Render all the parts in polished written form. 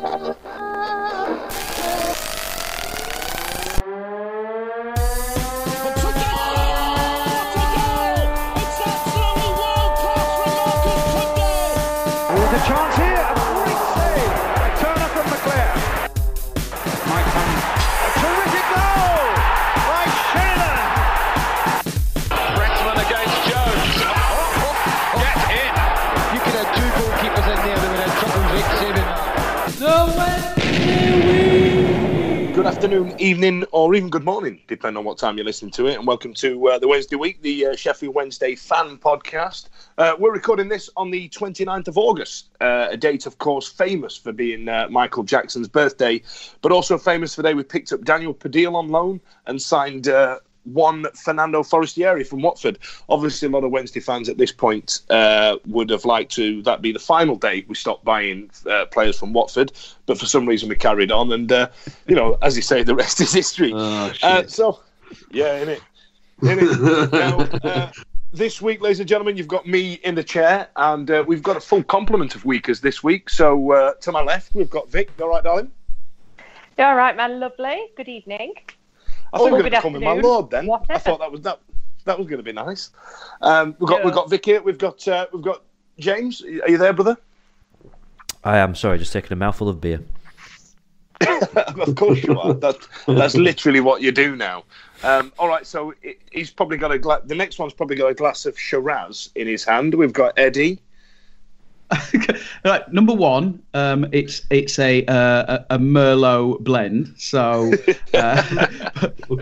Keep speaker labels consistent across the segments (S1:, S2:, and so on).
S1: Chance here, a great save. A turner from McClare. Mike Hunt. A terrific goal by Sheridan.
S2: Brexman against Jones. Get in.
S3: You could have two goalkeepers in there that would have trouble saving.
S4: Good afternoon, evening, or even good morning, depending on what time you're listening to it. And welcome to the Wednesday Week, the Sheffield Wednesday fan podcast. We're recording this on the 29th of August, a date, of course, famous for being Michael Jackson's birthday, but also famous for the day we picked up Daniel Padilla on loan and signed one Fernando Forestieri from Watford. Obviously, a lot of Wednesday fans at this point would have liked that be the final day we stopped buying players from Watford, but for some reason we carried on, and as you say, the rest is history. So, yeah, innit? Now, this week, ladies and gentlemen, you've got me in the chair, and we've got a full complement of weekers this week. So, to my left, we've got Vic. You all right, darling?
S5: You all right, man? Lovely. Good evening.
S4: I think we're going to call me my lord then. Whatever. I thought that was going to be nice. We've got Vic here. We've got James. Are you there, brother?
S6: I am. Sorry, just taking a mouthful of beer.
S4: Of course you are. That's literally what you do now. All right, so he's probably got the next one's probably got a glass of Shiraz in his hand. We've got Eddie.
S7: Right, number one, it's a Merlot blend. So,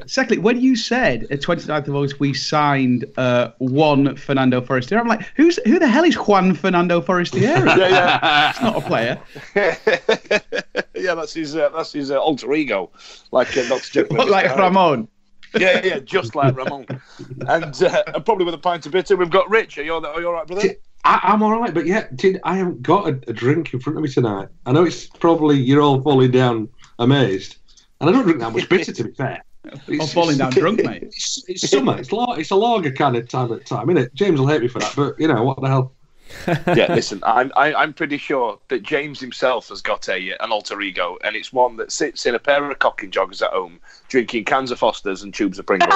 S7: secondly, when you said at 29th of August we signed one Fernando Forestieri, I'm like, who the hell is Juan Fernando Forestieri?
S4: Yeah.
S7: It's not a player.
S4: Yeah, that's his alter ego, like Dr. Jekyll.
S7: Like Ramon.
S4: Yeah, just like Ramon. And probably with a pint of bitter, we've got Rich. Are you all right, brother?
S8: I'm all right, but I haven't got a drink in front of me tonight. I know it's probably you're all falling down amazed, and I don't drink that much bitter, to be fair.
S7: I'm falling down drunk, mate.
S8: It's summer. It's a lager kind of time at time, isn't it? James will hate me for that, but what the hell?
S4: Yeah, listen, I'm pretty sure that James himself has got an alter ego, and it's one that sits in a pair of cocking joggers at home, drinking cans of Fosters and tubes of Pringles.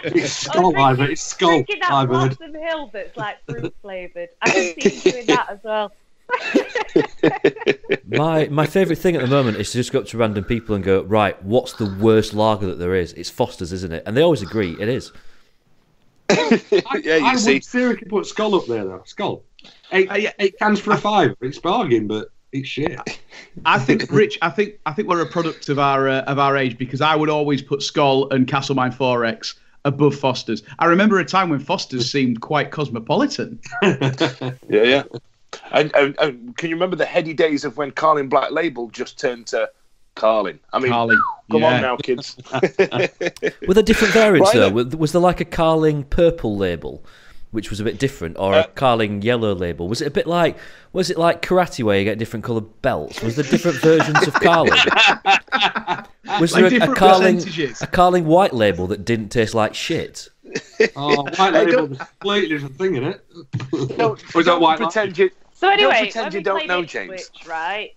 S8: It's Skull, I've heard. It's Skull,
S5: drinking that
S8: I've heard.
S5: Blossom Hill that's like fruit flavoured. I can see you doing that as well.
S6: My favourite thing at the moment is to just go up to random people and go, right, what's the worst lager that there is? It's Foster's, isn't it? And they always agree, it is.
S8: I would seriously put Skull up there, though. Skull. Eight cans for a £5. It's bargain, but it's shit.
S7: I think, Rich. I think we're a product of our age, because I would always put Skull and Castlemine 4X above Foster's. I remember a time when Foster's seemed quite cosmopolitan.
S4: Yeah. And can you remember the heady days of when Carling Black Label just turned to Carling? I mean,
S7: Carling.
S4: Come on now, kids.
S6: Were there different variants, though? Was there like a Carling purple label, which was a bit different, or a Carling yellow label? Was it like karate where you get different coloured belts? Was there different versions of Carling? Was there a Carling white label that didn't taste like shit?
S8: Oh, white label was a completely different thing, isn't it?
S4: Was that white pretend you?
S5: So anyway,
S4: pretend you don't know,
S5: Ipswich,
S4: James.
S5: Right?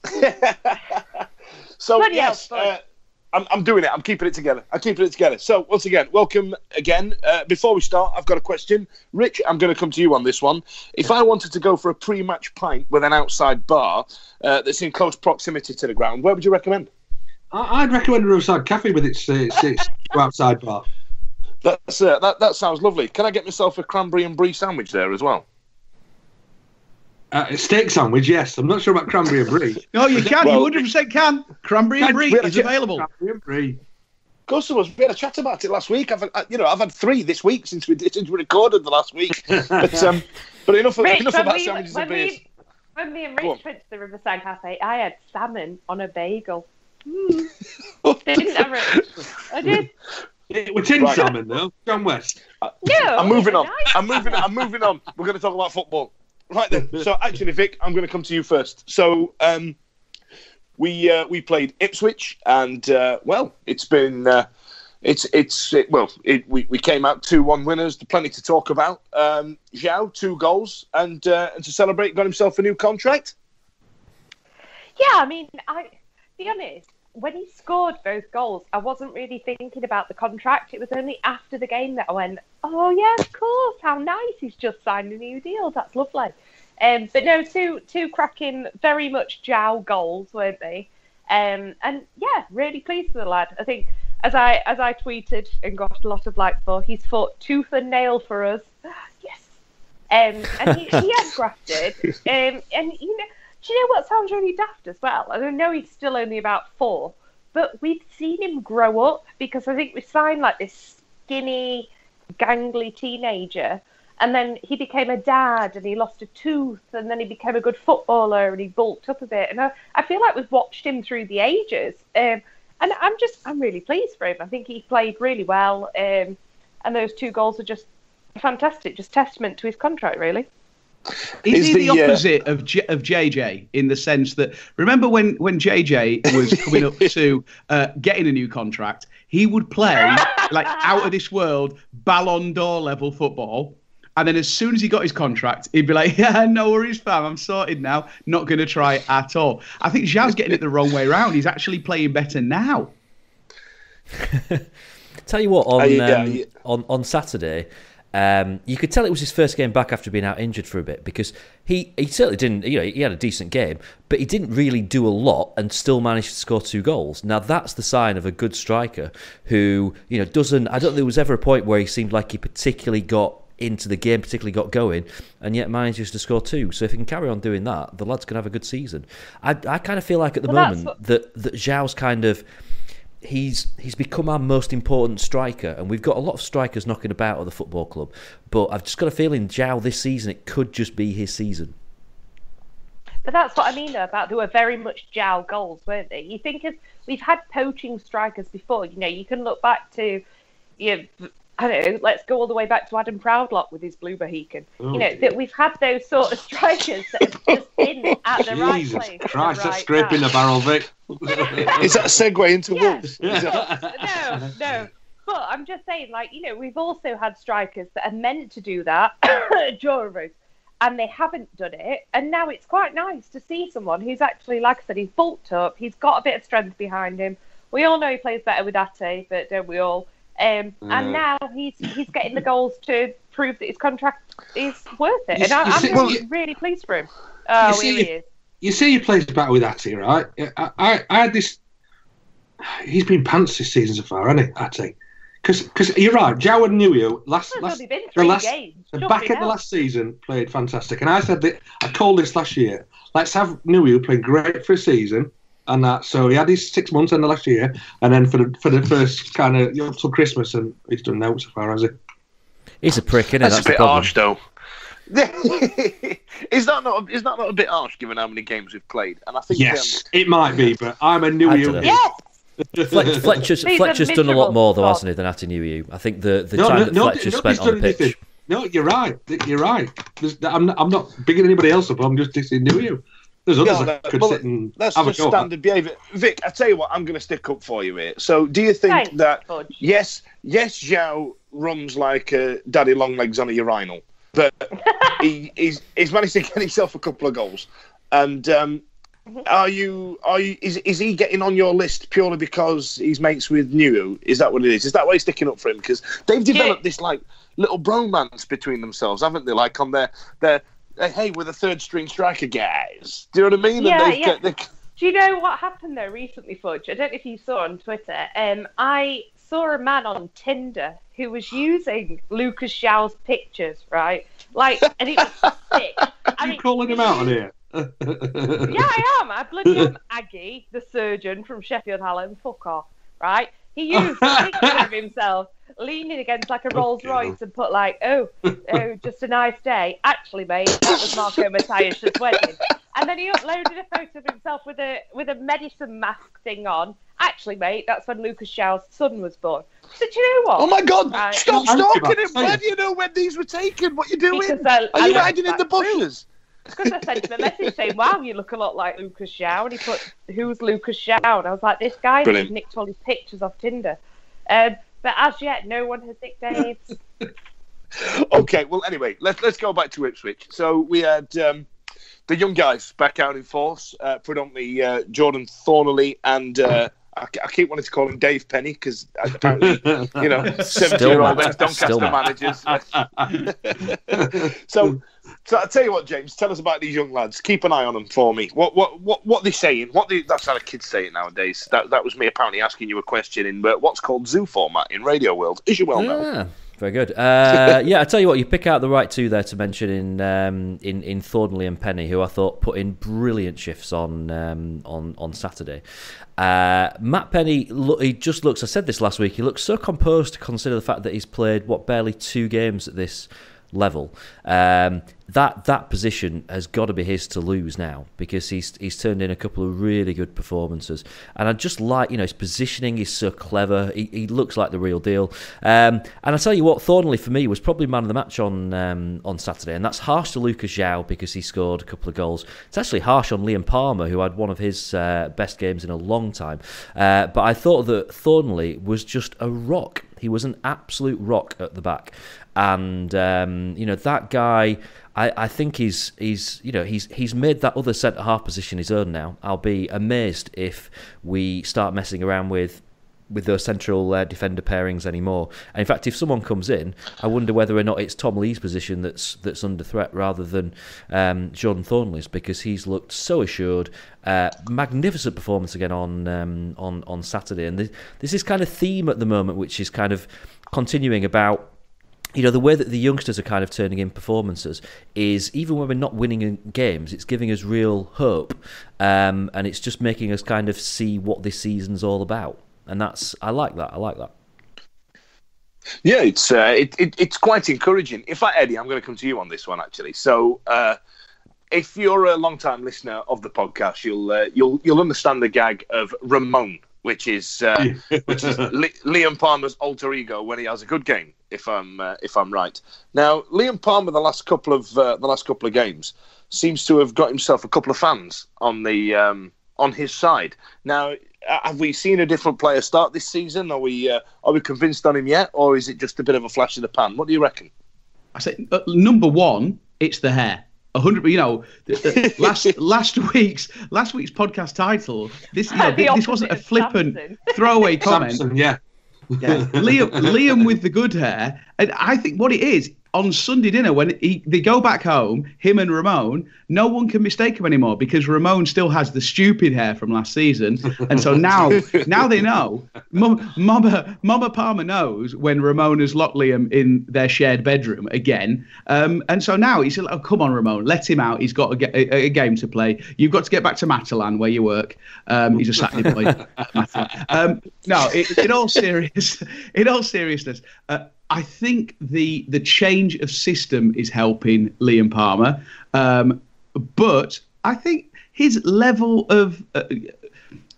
S4: So yes. I'm doing it. I'm keeping it together. So, once again, welcome again. Before we start, I've got a question. Rich, I'm going to come to you on this one. If I wanted to go for a pre-match pint with an outside bar that's in close proximity to the ground, where would you recommend?
S8: I'd recommend a roadside cafe with its outside bar.
S4: That sounds lovely. Can I get myself a cranberry and brie sandwich there as well?
S8: A steak sandwich, yes. I'm not sure about cranberry and brie.
S7: No, you can. You 100% can. Cranberry and brie is available.
S8: Cranberry and brie.
S4: Of course there was. We had a chat about it last week. I've had 3 this week since we recorded the last week. But enough about sandwiches and beers.
S5: When me and Rich went to the Riverside Cafe, I had salmon on a bagel. Didn't I, Rich? I did.
S8: It was tin salmon, though. John West.
S4: I'm moving on. I'm moving on. We're going to talk about football. Right then. So actually, Vic, I'm going to come to you first. So we played Ipswich, and it's been we came out 2-1 winners. Plenty to talk about. Zhao 2 goals, and to celebrate, got himself a new contract.
S5: Yeah, I mean, to be honest, when he scored both goals, I wasn't really thinking about the contract. It was only after the game that I went, oh, yeah, of course, how nice. He's just signed a new deal. That's lovely. But no, two cracking, very much Jow goals, weren't they? And yeah, really pleased with the lad. I think, as I tweeted and got a lot of likes for, he's fought tooth and nail for us. Yes. And he has grafted. And, you know, do you know what sounds really daft as well? I know he's still only about 4, but we've seen him grow up, because I think we signed like this skinny, gangly teenager, and then he became a dad and he lost a tooth, and then he became a good footballer and he bulked up a bit. And I feel like we've watched him through the ages. And I'm really pleased for him. I think he played really well. And those 2 goals are just fantastic, just testament to his contract, really.
S7: Is he the opposite of JJ, in the sense that, remember when JJ was coming up to getting a new contract, he would play like out of this world Ballon d'Or level football, and then as soon as he got his contract, he'd be like, yeah, no worries, fam, I'm sorted now, not going to try it at all. I think Zhao's getting it the wrong way around. He's actually playing better now.
S6: Tell you what, on Saturday, you could tell it was his first game back after being out injured for a bit, because he certainly didn't, you know, he had a decent game, but he didn't really do a lot and still managed to score 2 goals. Now that's the sign of a good striker who, you know, doesn't, I don't think there was ever a point where he seemed like he particularly got into the game, particularly got going, and yet manages to score 2. So if he can carry on doing that, the lad's going to have a good season. I kind of feel like at the moment that Zhao's kind of, he's become our most important striker, and we've got a lot of strikers knocking about at the football club, but I've just got a feeling Zhao this season, it could just be his season.
S5: But that's what I mean about, they were very much Zhao goals, weren't they? You think of, we've had poaching strikers before, you know, you can look back to, you know, I don't know, let's go all the way back to Adam Proudlock with his blue Mohican. You know, that we've had those sort of strikers that have just been at the right place.
S8: Jesus Christ, that's scraping the barrel, Vic.
S4: Is that a segue into Wolves?
S5: No. But I'm just saying, like, you know, we've also had strikers that are meant to do that, Joros, and they haven't done it. And now it's quite nice to see someone who's actually, like I said, he's bulked up, he's got a bit of strength behind him. We all know he plays better with Ate, but don't we all? And now he's getting the goals to prove that his contract is worth it. And I'm really pleased for him. Oh, he is.
S8: You say he plays better with Ate, right? I had this. He's been pants this season so far, hasn't he, Ate? Because you're right, Zhao and Nuyu back at the last season played fantastic, and I said that I called this last year. Let's have Nuyu playing great for a season. And that, so he had his 6 months in the last year, and then for the first kind of up till Christmas, and he's done now so far, has he?
S6: He's a prick, isn't it?
S4: That's a bit harsh, though. Is that not a bit harsh, given how many games we've played? And I think
S8: yes, it might be, but I'm a Nuyu.
S5: Yes.
S6: Fletcher's done a lot more though, hasn't he, than after Nuyu? I think the time that Fletcher spent on the pitch.
S8: No, you're right. I'm not bigging anybody else up. I'm just dissing Nuyu. There's others that could sit and
S4: that's
S8: have
S4: just
S8: a go.
S4: Standard behaviour. Vic, I tell you what, I'm going to stick up for you here. So, do you think that
S5: Fudge.
S4: yes, Zhao runs like daddy long legs on a urinal, but he's managed to get himself a couple of goals. And is he getting on your list purely because he's mates with Nuyu? Is that what it is? Is that why he's sticking up for him? Because they've developed this like little bromance between themselves, haven't they? Like on their hey, we're the third string striker guys. Do you know what I mean?
S5: Yeah. Do you know what happened though recently, Fudge? I don't know if you saw on Twitter. I saw a man on Tinder who was using Lucas Zhao's pictures, right? Like, and it was sick.
S8: You calling him out on here?
S5: Yeah, I am. I bloody am Aggie, the surgeon from Sheffield Hallam. Fuck off, right? He used a picture of himself leaning against like a Rolls Royce and put like, oh, just a nice day. Actually, mate, that was Marco Matthias' wedding. And then he uploaded a photo of himself with a medicine mask thing on. Actually, mate, that's when Lucas Zhao's son was born. So do you know what?
S4: Oh my God! Stop stalking him! Why do you know when these were taken? What are you doing? Are you hiding in the bushes?
S5: Because I sent him a message saying, wow, you look a lot like Lucas Zhao. And he put, who's Lucas Zhao? And I was like, this guy has nicked all his pictures off Tinder. But as yet, no one has nicked any.
S4: Okay, well, anyway, let's go back to Ipswich. So we had the young guys back out in force, predominantly Jordan Thornley and I keep wanting to call him Dave Penny because apparently, 70-year-old ex-Doncaster managers. So I tell you what, James, tell us about these young lads. Keep an eye on them for me. What they saying? That's how the kids say it nowadays. That was me apparently asking you a question in what's called zoo format in radio world, as you well know.
S6: Very good. I tell you what, you pick out the right two there to mention in Thornley and Penny, who I thought put in brilliant shifts on Saturday. Matt Penny, he just looks. I said this last week. He looks so composed to consider the fact that he's played barely 2 games at this level. That position has got to be his to lose now because he's turned in a couple of really good performances, and I just like his positioning is so clever. He looks like the real deal. And I tell you what, Thornley for me was probably man of the match on Saturday, and that's harsh to Lucas Zhao because he scored a couple of goals. It's actually harsh on Liam Palmer, who had one of his best games in a long time. But I thought that Thornley was just a rock. He was an absolute rock at the back, and that guy. I think he's made that other centre half position his own now. I'll be amazed if we start messing around with those central defender pairings anymore. And in fact, if someone comes in, I wonder whether or not it's Tom Lee's position that's under threat rather than Jordan Thornley's, because he's looked so assured. Magnificent performance again on Saturday, and this is kind of theme at the moment, which is kind of continuing about. The way that the youngsters are kind of turning in performances is, even when we're not winning in games, it's giving us real hope, and it's just making us kind of see what this season's all about. And I like that.
S4: Yeah, it's quite encouraging. In fact, Eddie, I'm going to come to you on this one actually. So, if you're a long-time listener of the podcast, you'll understand the gag of Ramon, which is Liam Palmer's alter ego when he has a good game. If I'm right. Now, Liam Palmer, the last couple of games, seems to have got himself a couple of fans on his side. Now, have we seen a different player start this season? Are we convinced on him yet, or is it just a bit of a flash in the pan? What do you reckon?
S7: I say number one, it's the hair. 100. Last week's podcast title. This wasn't a flippant throwaway comment.
S8: Samson, yeah.
S7: Yeah, Liam with the good hair, and I think what it is on Sunday dinner when they go back home, him and Ramon, no one can mistake him anymore because Ramon still has the stupid hair from last season, and so now they know. Mama Palmer knows when Ramon has locked Liam in their shared bedroom again, and so now he's like, "Oh, come on, Ramon, let him out. He's got a game to play. You've got to get back to Matalan where you work." He's a Saturday boy. No, in all seriousness. I think the change of system is helping Liam Palmer, but I think his level of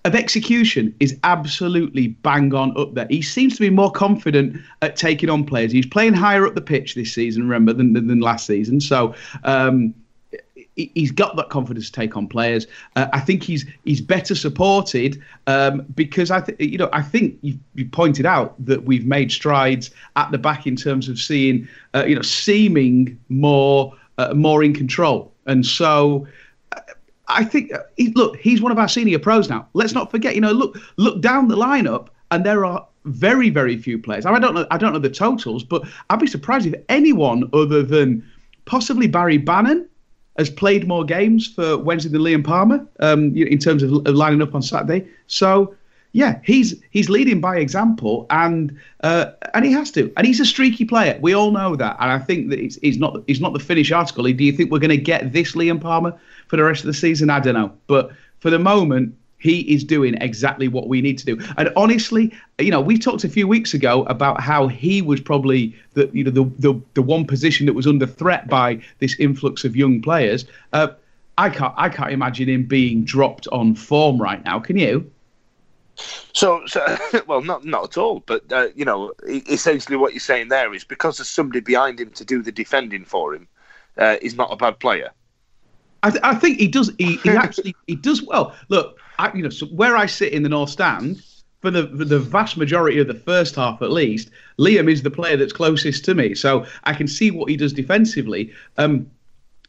S7: execution is absolutely bang on up there. He seems to be more confident at taking on players. He's playing higher up the pitch this season, remember, than last season. So he's got that confidence to take on players. I think he's better supported because I think you pointed out that we've made strides at the back in terms of seeing seeming more in control, and so I think he's one of our senior pros now. Let's not forget, look down the lineup, and there are very, very few players. I don't know the totals, but I'd be surprised if anyone other than possibly Barry Bannan has played more games for Wednesday than Liam Palmer in terms of lining up on Saturday. So, yeah, he's leading by example, and he has to. And he's a streaky player. We all know that. And I think that he's not the finished article. Do you think we're going to get this Liam Palmer for the rest of the season? I don't know. But for the moment, he is doing exactly what we need to do. And honestly, we talked a few weeks ago about how he was probably the one position that was under threat by this influx of young players. I can't imagine him being dropped on form right now. Can you?
S4: So well, not at all. But essentially, what you're saying there is because there's somebody behind him to do the defending for him, he's not a bad player.
S7: I think he does. He does well. Look, so where I sit in the North Stand, for the vast majority of the first half at least, Liam is the player that's closest to me. So I can see what he does defensively.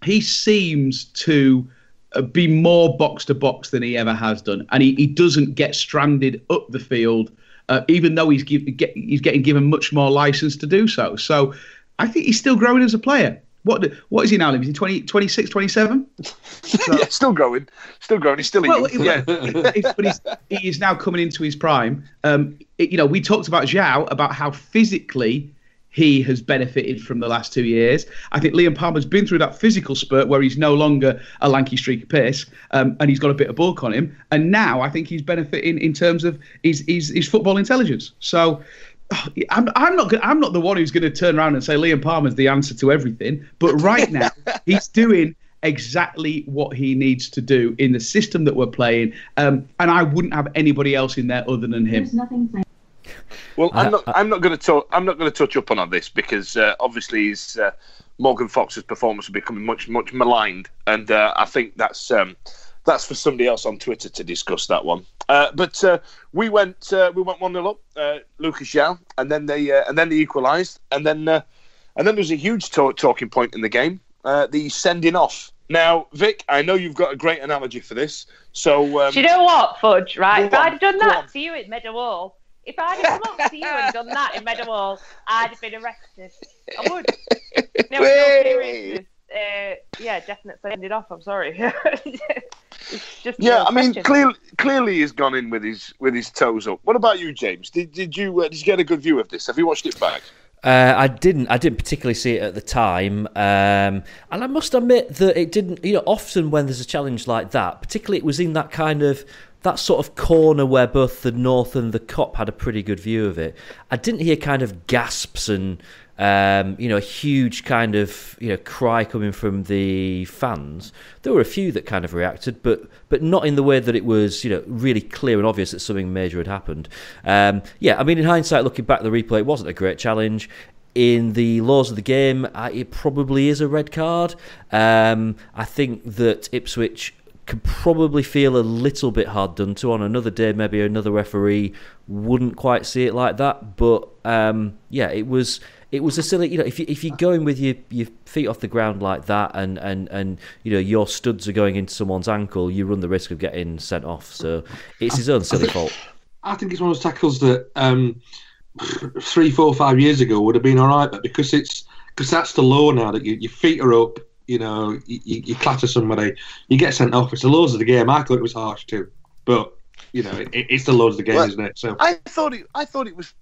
S7: he seems to be more box to box than he ever has done, and he doesn't get stranded up the field, even though he's getting given much more license to do so. So I think he's still growing as a player. What is he now? Is he 26, 27? So,
S4: yeah, still growing. He's still eating.
S7: But he is now coming into his prime. We talked about Zhao, about how physically he has benefited from the last 2 years. I think Liam Palmer's been through that physical spurt where he's no longer a lanky streak of piss, and he's got a bit of bulk on him. And now I think he's benefiting in terms of his football intelligence. So I'm not the one who's going to turn around and say Liam Palmer's the answer to everything. But right now he's doing exactly what he needs to do in the system that we're playing. And I wouldn't have anybody else in there other than him.
S9: There's nothing.
S4: Well, I'm not going to touch up on this because obviously Morgan Fox's performance will become much maligned, and I think that's for somebody else on Twitter to discuss that one. But we went 1-0 up, Lucas Zhao, and then they equalised, and then there was a huge talking point in the game, the sending off. Now, Vic, I know you've got a great analogy for this, so
S5: do you know what, Fudge? Right, if I'd have done that to you at Meadowhall. If I'd have come up to you and done that in Meadowhall, I'd have been arrested. I would. No seriousness. Definitely send it off. I'm sorry. It's just
S4: I mean, clearly he's gone in with his toes up. What about you, James? Did you get a good view of this? Have you watched it back?
S6: I didn't particularly see it at the time, and I must admit that it didn't. Often when there's a challenge like that, particularly it was in that sort of corner where both the North and the Cop had a pretty good view of it. I didn't hear kind of gasps and a huge kind of cry coming from the fans. There were a few that kind of reacted, but not in the way that it was really clear and obvious that something major had happened. I mean, in hindsight, looking back at the replay, it wasn't a great challenge. In the laws of the game, it probably is a red card. I think that Ipswich could probably feel a little bit hard done to. On another day, maybe another referee wouldn't quite see it like that. But it was a silly. If you're going with your feet off the ground like that, and your studs are going into someone's ankle, you run the risk of getting sent off. So it's his own silly fault.
S8: I think it's one of those tackles that 3, 4, 5 years ago would have been all right, but because that's the law now that your feet are up. You clatter somebody, you get sent off. It's the laws of the game. I thought it was harsh too, but it's the laws of the game, isn't it? So
S4: I thought it was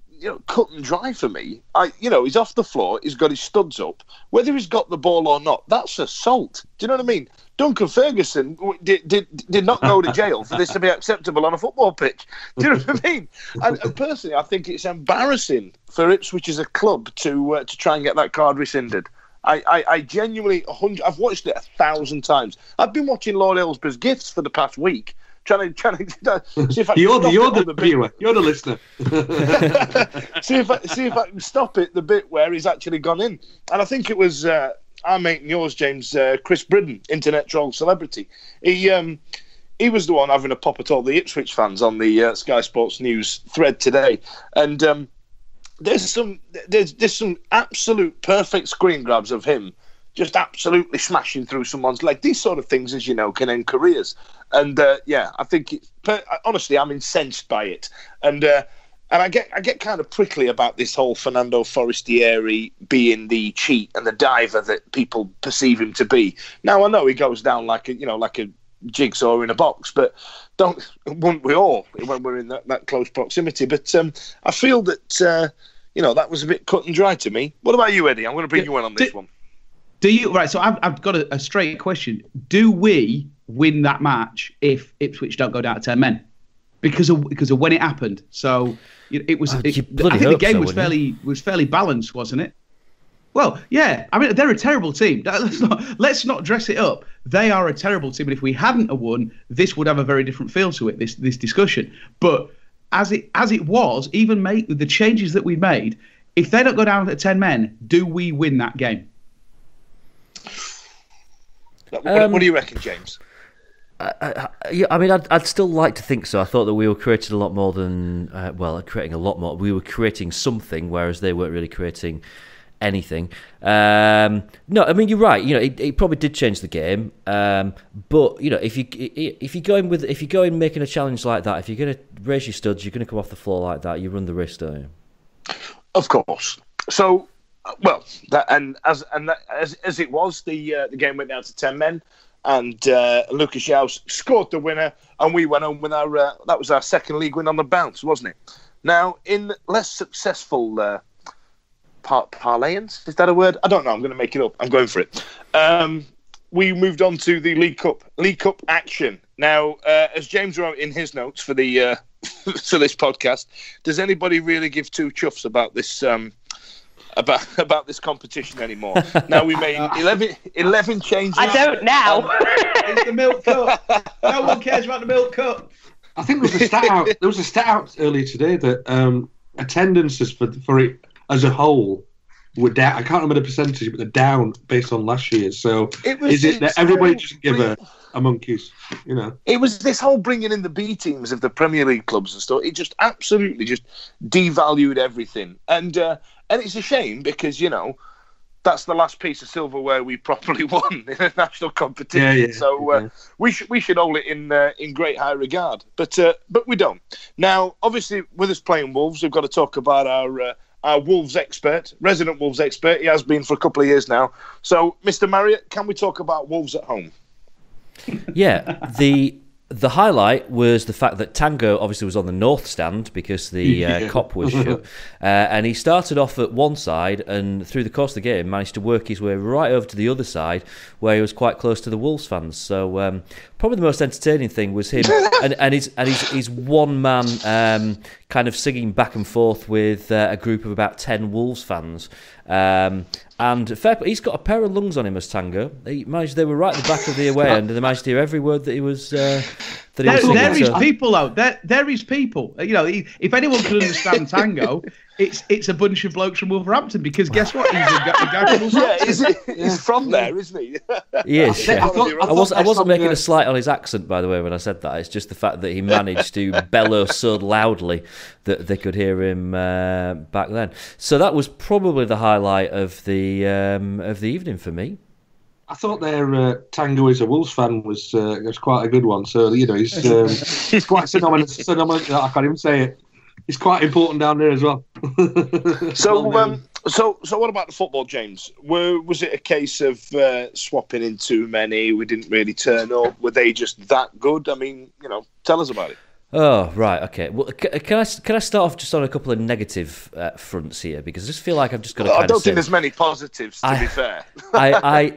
S4: cut and dry for me. He's off the floor. He's got his studs up. Whether he's got the ball or not, that's assault. Do you know what I mean? Duncan Ferguson did not go to jail for this to be acceptable on a football pitch. Do you know what I mean? And personally, I think it's embarrassing for Ipswich as a club to try and get that card rescinded. I genuinely, I've watched it 1,000 times. I've been watching Lord Hillsborough's Gifts for the past week, trying to see if I can
S8: you're the viewer, you're the listener.
S4: see if I can stop it, the bit where he's actually gone in. And I think it was our mate and yours, James, Chris Bridden, internet troll celebrity. He was the one having a pop at all the Ipswich fans on the Sky Sports News thread today, and there's some absolute perfect screen grabs of him just absolutely smashing through someone's leg. These sort of things, as you know, can end careers. And I think honestly, I'm incensed by it. And I get kind of prickly about this whole Fernando Forestieri being the cheat and the diver that people perceive him to be. Now I know he goes down like a jigsaw in a box, but wouldn't we all when we're in that close proximity? But I feel that that was a bit cut and dry to me. What about you, Eddie? I'm going to bring you in on this one.
S7: Do you right? So I've got a straight question. Do we win that match if Ipswich don't go down to 10 men? Because of when it happened. So it was. I think the game was fairly balanced, wasn't it? Well, yeah. I mean, they're a terrible team. Let's not dress it up. They are a terrible team, and if we hadn't have won, this would have a very different feel to it. This discussion, but as it was, even with the changes that we made, if they don't go down to 10 men, do we win that game?
S4: What do you reckon, James?
S6: I mean, I'd still like to think so. I thought that we were creating a lot more than creating a lot more. We were creating something, whereas they weren't really creating anything. No, I mean, you're right. You know, it probably did change the game. But you know, if you go in making a challenge like that, if you're going to raise your studs, you're going to come off the floor like that. You run the risk, don't you?
S4: Of course. So, well, as it was, the game went down to 10 men, and Lucas Joust scored the winner, and we went on with that was our second league win on the bounce, wasn't it? Now, in less successful parlance, is that a word? I don't know. I'm going to make it up. I'm going for it. We moved on to the League Cup action. Now, as James wrote in his notes for the for this podcast, does anybody really give two chuffs about this about this competition anymore? Now we made 11 changes.
S5: I don't now.
S7: It's the Milk Cup. No one cares about the Milk Cup.
S8: I think there was a stat out earlier today that attendances for it as a whole were down. I can't remember the percentage, but they're down based on last year. So is it that everybody just give a monkeys? You know,
S4: it was this whole bringing in the B teams of the Premier League clubs and stuff. It just absolutely just devalued everything, and it's a shame because, you know, that's the last piece of silverware we properly won in a national competition.
S8: Yeah.
S4: So we should hold it in great high regard, but we don't. Now, obviously, with us playing Wolves, we've got to talk about our Wolves expert, resident Wolves expert. He has been for a couple of years now. So, Mr. Marriott, can we talk about Wolves at home?
S6: Yeah, the highlight was the fact that Tango obviously was on the north stand because the cop was shut, and he started off at one side and through the course of the game managed to work his way right over to the other side where he was quite close to the Wolves fans. So probably the most entertaining thing was him and his one man kind of singing back and forth with a group of about 10 Wolves fans. And fair play, he's got a pair of lungs on him as Tango. They were right at the back of the away end, and they managed to hear every word that he was singing.
S7: There is people out there is people. You know, if anyone can understand Tango, it's a bunch of blokes from Wolverhampton. Because guess what? He's a guy from Wolverhampton.
S4: He's from there, isn't he?
S6: He is. Yeah. I wasn't making a slight on his accent, by the way, when I said that. It's just the fact that he managed to bellow so loudly that they could hear him back then. So that was probably the highlight of the evening for me.
S8: I thought their Tango is a Wolves fan was quite a good one. So, you know, he's quite synonymous. I can't even say it. He's quite important down there as well.
S4: So what about the football, James? Was it a case of swapping in too many? We didn't really turn up. Were they just that good? I mean, you know, tell us about it.
S6: Oh, right, okay. Well, can I start off just on a couple of negative fronts here, because I just feel like I've just got to.
S4: I don't think there's many positives, to be fair.
S6: I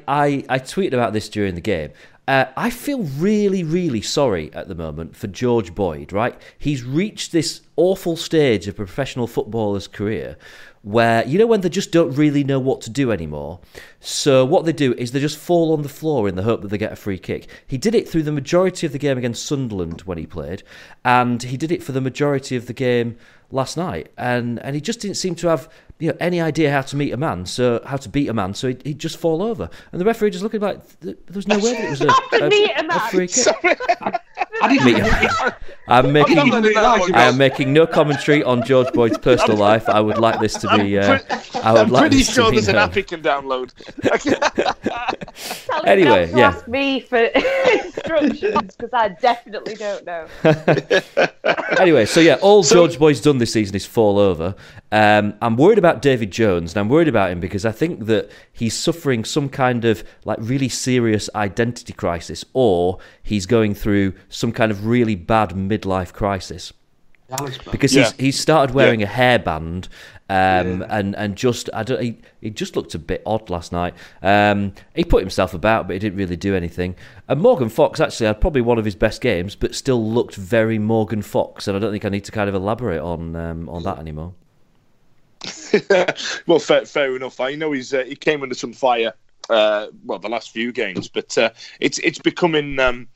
S6: tweeted about this during the game. I feel really, really sorry at the moment for George Boyd. Right, he's reached this awful stage of a professional footballer's career where, you know, when they just don't really know what to do anymore. So what they do is they just fall on the floor in the hope that they get a free kick. He did it through the majority of the game against Sunderland when he played, and he did it for the majority of the game last night. And he just didn't seem to have, you know, any idea how to beat a man. So he'd just fall over, and the referee just looking like there was no way that it was a free kick. I am making no commentary on George Boyd's personal life. I would like this to be.
S4: I'm pretty sure there's an app you can download.
S6: Anyway, yeah.
S5: Ask me for instructions because I definitely don't know.
S6: Anyway, so yeah, all George Boyd's done this season is fall over. I'm worried about David Jones, and I'm worried about him because I think that he's suffering some kind of like really serious identity crisis, or he's going through some kind of really bad midlife crisis. Because he's started wearing a hairband, and just he just looked a bit odd last night. He put himself about, but he didn't really do anything. And Morgan Fox actually had probably one of his best games, but still looked very Morgan Fox. And I don't think I need to kind of elaborate on that anymore.
S4: Well, fair enough. I know he came under some fire. The last few games, but it's becoming a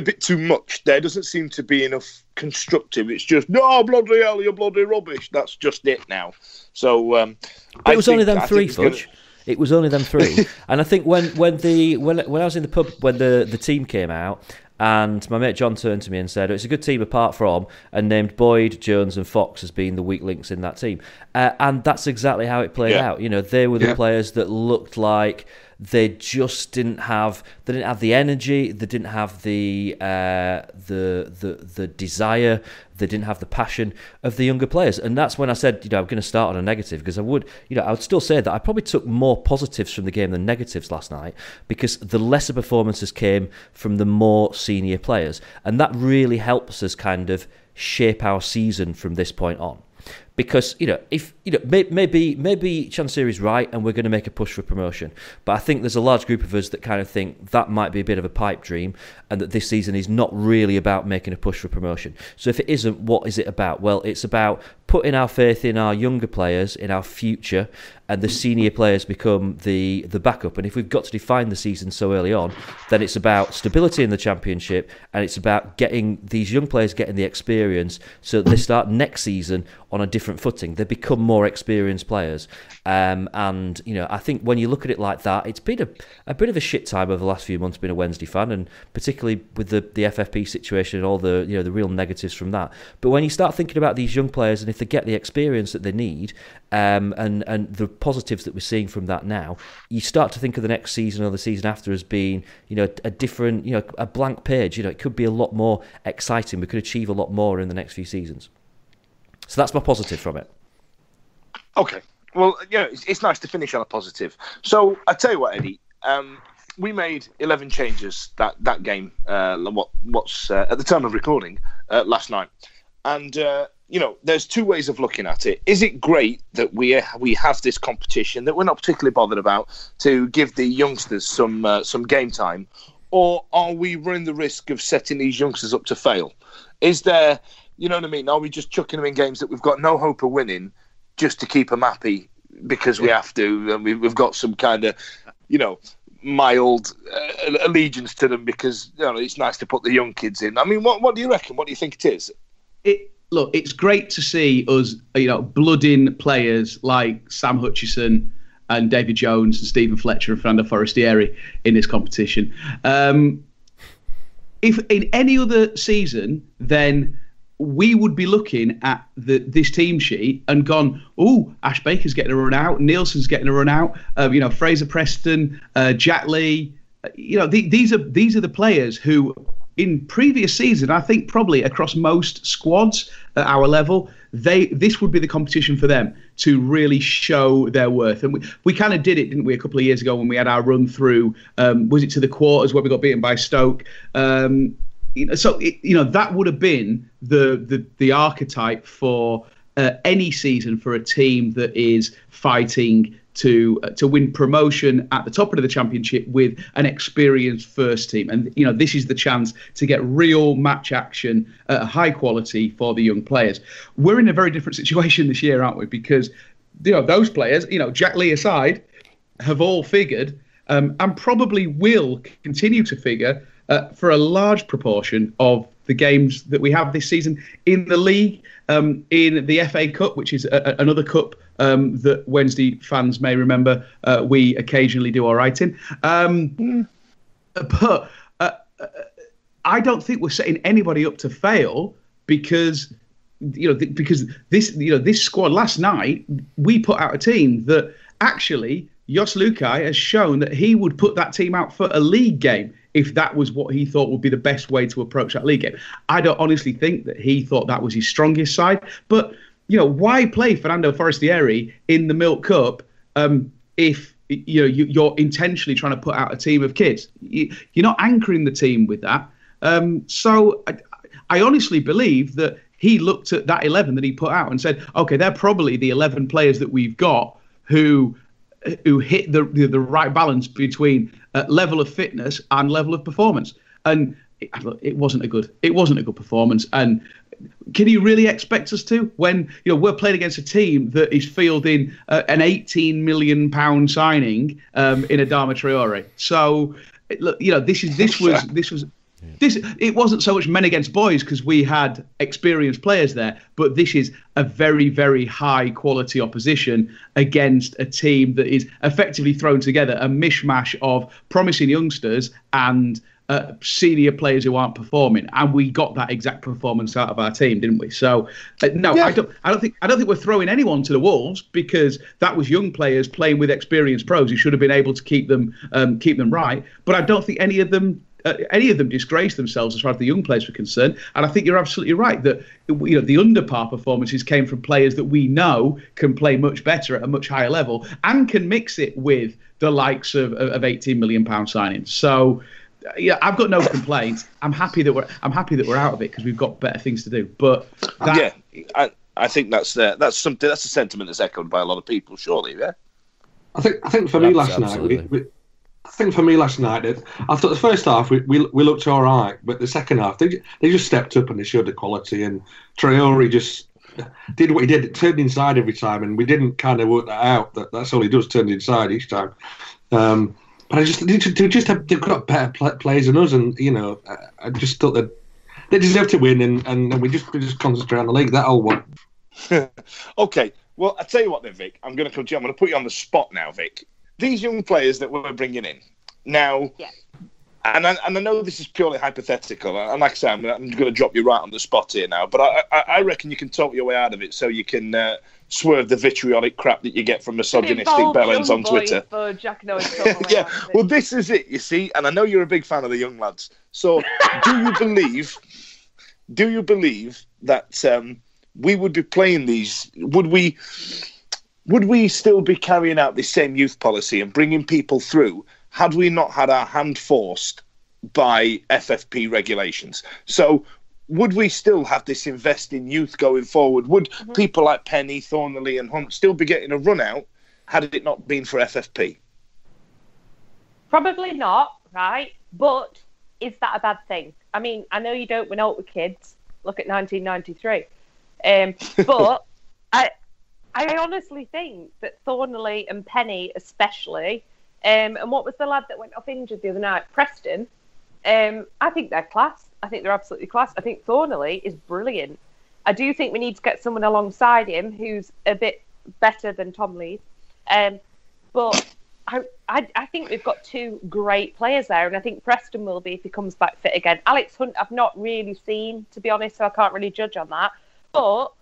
S4: bit too much. There doesn't seem to be enough constructive. It's just, no, bloody hell, you're bloody rubbish. That's just it now. So it
S6: was only them three, Fudge. It was only them three. And I think when I was in the pub when the team came out, And my mate John turned to me and said, it's a good team apart from, and named Boyd, Jones and Fox as being the weak links in that team. And that's exactly how it played out. They were the players that looked like they just didn't have the energy, they didn't have the desire, they didn't have the passion of the younger players. And that's when I said, I'm going to start on a negative, because I would still say that I probably took more positives from the game than negatives last night, because the lesser performances came from the more senior players. And that really helps us kind of shape our season from this point on. Because if maybe Chansiri's right and we're going to make a push for promotion, but I think there's a large group of us that kind of think that might be a bit of a pipe dream, and that this season is not really about making a push for promotion. So if it isn't, what is it about? Well, it's about putting our faith in our younger players, in our future, and the senior players become the backup. And if we've got to define the season so early on, then it's about stability in the Championship, and it's about getting these young players getting the experience so that they start next season on a different footing. They become more experienced players. And I think when you look at it like that, it's been a bit of a shit time over the last few months being a Wednesday fan, and particularly with the FFP situation and all the the real negatives from that. But when you start thinking about these young players, and if they get the experience that they need, and the positives that we're seeing from that now, you start to think of the next season or the season after as being a different, a blank page. It could be a lot more exciting. We could achieve a lot more in the next few seasons. So that's my positive from it. Okay.
S4: Well, it's nice to finish on a positive. So I tell you what, Eddie, we made 11 changes that game. What's at the time of recording last night, and there's two ways of looking at it. Is it great that we have this competition that we're not particularly bothered about to give the youngsters some game time, or are we running the risk of setting these youngsters up to fail? Is there, you know what I mean? Are we just chucking them in games that we've got no hope of winning just to keep them happy because we have to, and we've got some kind of, mild allegiance to them because it's nice to put the young kids in? I mean, what do you reckon? What do you think it is?
S7: Look, it's great to see us, blooding players like Sam Hutchison and David Jones and Stephen Fletcher and Fernando Forestieri in this competition. If in any other season, then we would be looking at this team sheet and gone, Ash Baker's getting a run out, Nielsen's getting a run out, Fraser Preston, Jack Lee. These are the players who, in previous season, I think probably across most squads at our level, this would be the competition for them to really show their worth. And we kind of did it, didn't we, a couple of years ago when we had our run through, was it to the quarters where we got beaten by Stoke? That would have been the archetype for any season for a team that is fighting to win promotion at the top end of the Championship with an experienced first team. And, this is the chance to get real match action at high quality for the young players. We're in a very different situation this year, aren't we? Because, those players, Jack Lee aside, have all figured and probably will continue to figure for a large proportion of the games that we have this season in the league, in the FA Cup, which is another cup that Wednesday fans may remember we occasionally do all right in. But I don't think we're setting anybody up to fail because this squad last night, we put out a team that actually Jos Lukai has shown that he would put that team out for a league game if that was what he thought would be the best way to approach that league game. I don't honestly think that he thought that was his strongest side. But, why play Fernando Forestieri in the Milk Cup if you're intentionally trying to put out a team of kids? You're not anchoring the team with that. So I honestly believe that he looked at that 11 that he put out and said, okay, they're probably the 11 players that we've got who hit the right balance between level of fitness and level of performance. And it wasn't a good performance. And can you really expect us to when we're playing against a team that is fielding an £18 million signing in Adama Traore? So it wasn't so much men against boys because we had experienced players there, but this is a very, very high quality opposition against a team that is effectively thrown together, a mishmash of promising youngsters and senior players who aren't performing, and we got that exact performance out of our team, didn't we? So no, yeah. I don't think we're throwing anyone to the wolves, because that was young players playing with experienced pros who should have been able to keep them right. But I don't think any of them disgraced themselves as far as the young players were concerned. And I think you're absolutely right that the under-par performances came from players that we know can play much better at a much higher level and can mix it with the likes of £18 million signings. So yeah, I've got no complaints. I'm happy that we're out of it, because we've got better things to do. But
S4: I think that's a sentiment that's echoed by a lot of people. Surely, yeah.
S8: I think for me last night, I thought the first half we looked all right, but the second half they just stepped up and they showed the quality. And Traore just did what he did. It turned inside every time, and we didn't kind of work that out. That's all he does, turn inside each time. But they've got better players than us, and I just thought that they deserve to win, and we just concentrate on the league. That all one.
S4: Okay, well I tell you what then, Vic. I'm going to put you on the spot now, Vic. These young players that we're bringing in now, and I know this is purely hypothetical, and like I say, I'm going to drop you right on the spot here now, but I reckon you can talk your way out of it, so you can swerve the vitriolic crap that you get from misogynistic bellends on Twitter.
S5: Fudge,
S4: yeah, well, this is it, you see, and I know you're a big fan of the young lads. So, do you believe that we would be playing these? Would we still be carrying out this same youth policy and bringing people through had we not had our hand forced by FFP regulations? So would we still have this invest in youth going forward? Would people like Penny, Thornley and Hunt still be getting a run out had it not been for FFP?
S5: Probably not, right? But is that a bad thing? I mean, I know you don't win out with kids. Look at 1993. But I honestly think that Thornley and Penny especially, and what was the lad that went off injured the other night? Preston. I think they're class. I think they're absolutely class. I think Thornley is brilliant. I do think we need to get someone alongside him who's a bit better than Tom Lee. But I think we've got two great players there, and I think Preston will be if he comes back fit again. Alex Hunt I've not really seen, to be honest, so I can't really judge on that. But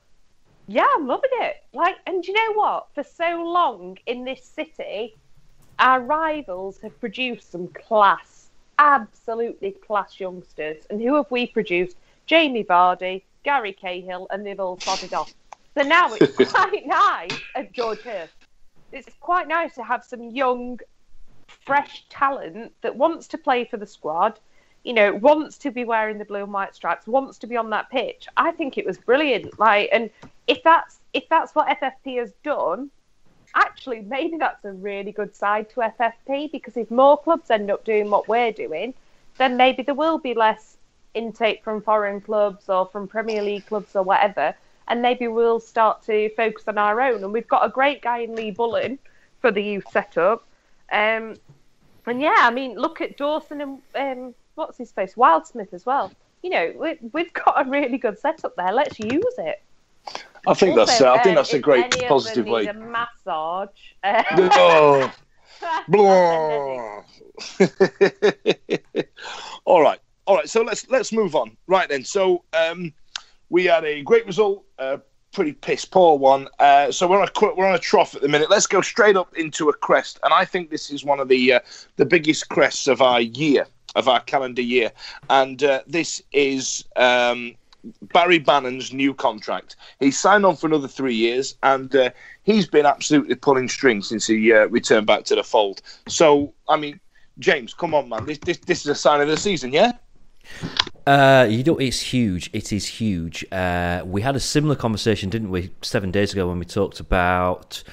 S5: yeah, I'm loving it. And you know what? For so long in this city, our rivals have produced some class, absolutely class youngsters. And who have we produced? Jamie Vardy, Gary Cahill, and they've all sodded off. So now it's quite nice at George Hurst. It's quite nice to have some young, fresh talent that wants to play for the squad, wants to be wearing the blue and white stripes, wants to be on that pitch. I think it was brilliant. And if that's what FFP has done, actually, maybe that's a really good side to FFP, because if more clubs end up doing what we're doing, then maybe there will be less intake from foreign clubs or from Premier League clubs or whatever, and maybe we'll start to focus on our own. And we've got a great guy in Lee Bullen for the youth setup. And yeah, I mean, look at Dawson and what's his face, Wildsmith as well. We've got a really good setup there. Let's use it.
S4: I think that's a great positive way.
S5: A massage.
S4: All right. So let's move on. Right then. So we had a great result, pretty piss poor one. So we're on a trough at the minute. Let's go straight up into a crest, and I think this is one of the biggest crests of our calendar year, and this is Barry Bannan's new contract. He's signed on for another 3 years, and he's been absolutely pulling strings since he returned back to the fold. So, I mean, James, come on, man. This is a sign of the season, yeah?
S6: It's huge. It is huge. We had a similar conversation, didn't we, 7 days ago when we talked about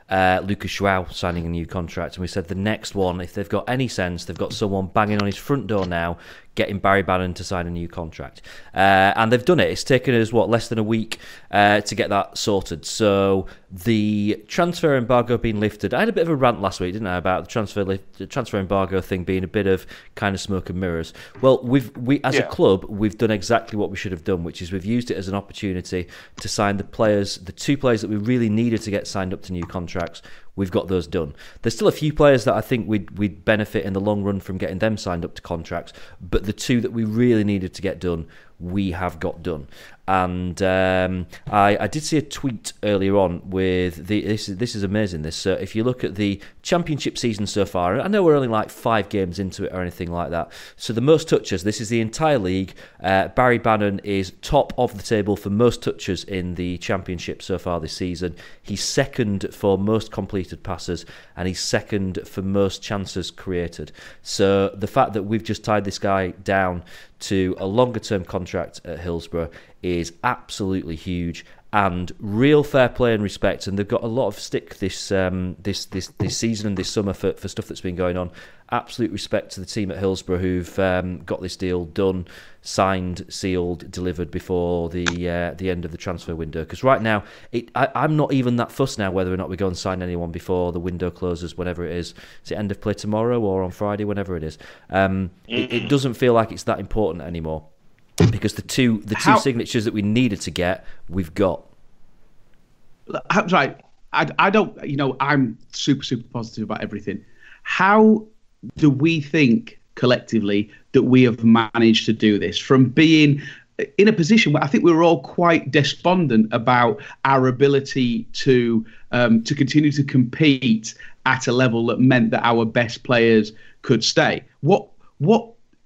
S6: Lucas João signing a new contract, and we said the next one, if they've got any sense, they've got someone banging on his front door now, getting Barry Bannan to sign a new contract. And they've done it. It's taken us, less than a week to get that sorted. So the transfer embargo being lifted. I had a bit of a rant last week, didn't I, about the transfer embargo thing being a bit of kind of smoke and mirrors. Well, we as a club, we've done exactly what we should have done, which is we've used it as an opportunity to sign the two players that we really needed to get signed up to new contracts. we've got those done. There's still a few players that I think we'd benefit in the long run from getting them signed up to contracts, but the two that we really needed to get done, we have got done. And I did see a tweet earlier on with this is amazing. This if you look at the championship season so far, I know we're only like 5 games into it or anything like that. So the most touches, this is the entire league. Barry Bannan is top of the table for most touches in the championship so far this season. He's second for most completed passes, and he's second for most chances created. So the fact that we've just tied this guy down to a longer term contract at Hillsborough is absolutely huge, and real fair play and respect. And they've got a lot of stick this season and this summer for stuff that's been going on. Absolute respect to the team at Hillsborough who've got this deal done, signed, sealed, delivered before the end of the transfer window. Because right now, I'm not even that fussed now whether or not we go and sign anyone before the window closes, whenever it is. Is it end of play tomorrow or on Friday, whenever it is? It doesn't feel like it's that important anymore, because the two signatures that we needed to get, we've got.
S7: Right. I don't, I'm super, super positive about everything. How do we think collectively that we have managed to do this from being in a position where I think we were all quite despondent about our ability to continue to compete at a level that meant that our best players could stay? What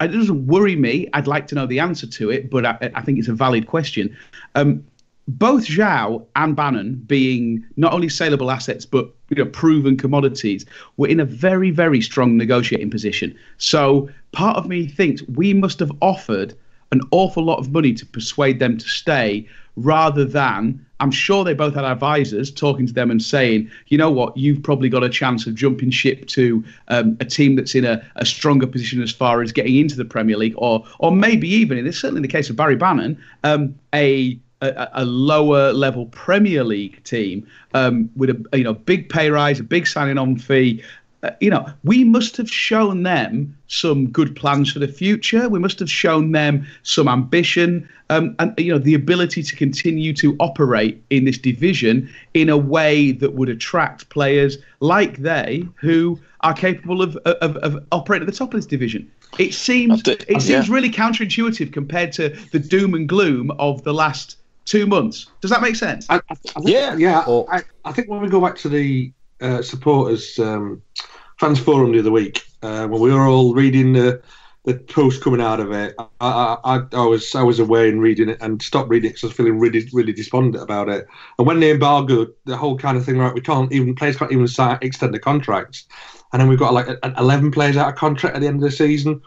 S7: it doesn't worry me. I'd like to know the answer to it, but I think it's a valid question. Both Zhao and Bannan, being not only saleable assets but proven commodities, were in a very, very strong negotiating position. So part of me thinks we must have offered an awful lot of money to persuade them to stay, rather than, I'm sure they both had advisors talking to them and saying, you know what, you've probably got a chance of jumping ship to a team that's in a stronger position as far as getting into the Premier League, or maybe even, and it's certainly in the case of Barry Bannan, a lower level Premier League team with a big pay rise, a big signing on fee. We must have shown them some good plans for the future. We must have shown them some ambition, and the ability to continue to operate in this division in a way that would attract players like they, who are capable of operating at the top of this division. It seems really counterintuitive compared to the doom and gloom of the last 2 months. Does that make sense?
S8: I think when we go back to the supporters fans forum the other week, when we were all reading the post coming out of it, I was away and reading it and stopped reading it because I was feeling really, really despondent about it. And when the embargo, the whole kind of thing, right, players can't even extend the contracts, and then we've got like 11 players out of contract at the end of the season,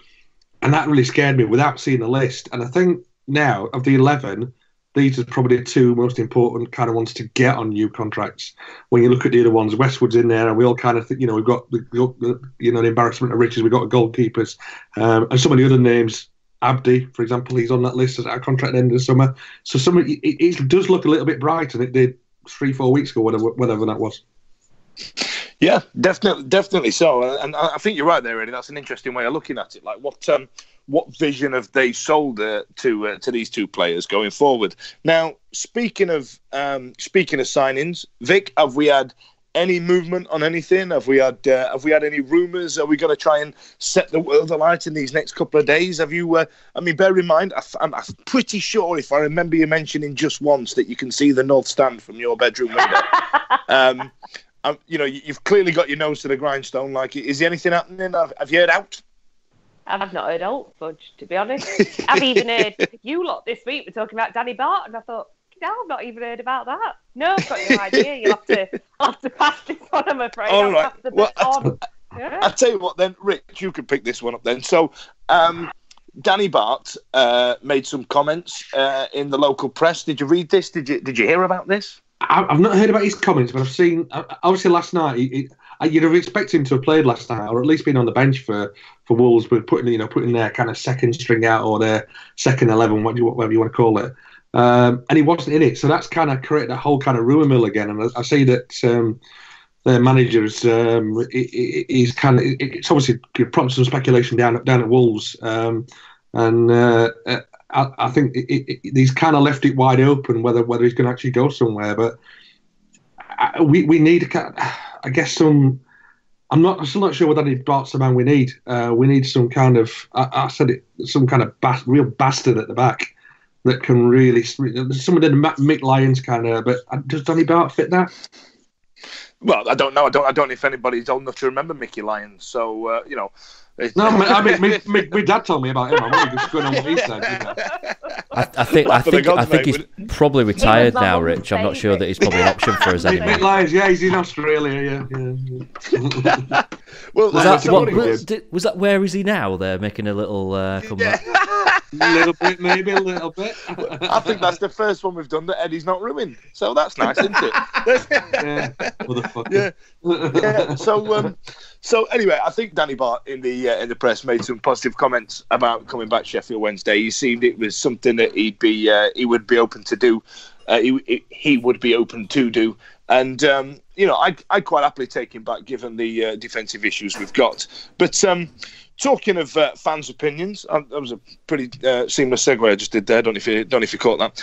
S8: and that really scared me without seeing the list. And I think now of the 11, these are probably the 2 most important kind of ones to get on new contracts. When you look at the other ones, Westwood's in there, and we all kind of think, we've got the embarrassment of riches. We've got goalkeepers, and some of the other names. Abdi, for example, he's on that list as our contract at the end of the summer. So it does look a little bit brighter than it did 3-4 weeks ago, whatever that was.
S4: Yeah, definitely so. And I think you're right there, Eddie. That's an interesting way of looking at it. Like, what vision have they sold to these 2 players going forward? Now, speaking of signings, Vic, have we had any movement on anything? Have we had any rumours? Are we going to try and set the world alight in these next couple of days? Have you? Bear in mind, I'm pretty sure, if I remember you mentioning just once, that you can see the North Stand from your bedroom window. You've clearly got your nose to the grindstone. Like, is there anything happening? Have you heard out?
S5: I've not heard alt, Fudge, to be honest. I've even heard you lot this week were talking about Danny Bart, and I thought, no, I've not even heard about that. No, I've got no idea. I'll have to pass this on, I'm afraid.
S4: All right.
S5: I'll
S4: tell you what then, Rich, you could pick this one up then. So, Danny Bart made some comments in the local press. Did you read this? Did you hear about this?
S8: I've not heard about his comments, but I've seen, obviously last night, you'd have expected him to have played last night, or at least been on the bench for Wolves, but putting their kind of second string out, or their second 11, whatever you want to call it. And he wasn't in it, so that's kind of created a whole kind of rumour mill again. And I see that their manager is kind of, it's obviously prompted some speculation down at Wolves, I think he's kind of left it wide open whether he's going to actually go somewhere. But we need I guess some. I'm still not sure what that Bart's man we need. We need some kind of. I said it. Some kind of real bastard at the back that can really. Someone did Mick Lyons kind of, but does Donny Bart fit that?
S4: Well, I don't know. I don't know if anybody's old enough to remember Mickey Lyons. So you know.
S8: No, I mean, my dad told me about him. I'm only just going on what he said.
S6: I think he's probably retired now, Rich. I'm not sure that he's probably an option for us anymore.
S8: Mick Lyons, yeah, he's in Australia. Yeah.
S4: Well,
S6: was that where is he now? They're making a little comeback.
S8: A little bit, maybe a little bit.
S4: I think that's the first one we've done that Eddie's not ruined. So that's nice, isn't it?
S8: Yeah, motherfucker.
S4: Yeah. So anyway, I think Danny Bart in the press made some positive comments about coming back Sheffield Wednesday. He seemed it was something that he would be open to do. He would be open to do, and I'd quite happily take him back given the defensive issues we've got. But talking of fans' opinions, that was a pretty seamless segue I just did there. Don't know if you caught that.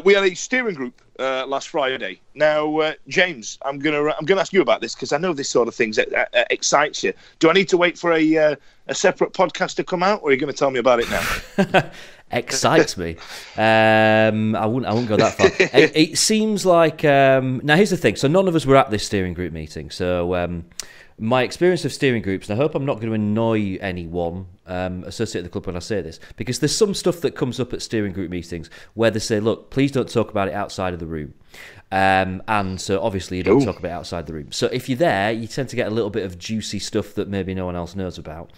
S4: We had a steering group last Friday. Now, James, I'm gonna ask you about this because I know this sort of thing excites you. Do I need to wait for a separate podcast to come out, or are you going to tell me about it now?
S6: Excites me. I wouldn't go that far. It seems like now here's the thing. So none of us were at this steering group meeting. So my experience of steering groups, and I hope I'm not going to annoy anyone associated with the club when I say this, because there's some stuff that comes up at steering group meetings where they say, look, please don't talk about it outside of the room. And so obviously you don't talk about it outside the room. So if you're there, you tend to get a little bit of juicy stuff that maybe no one else knows about.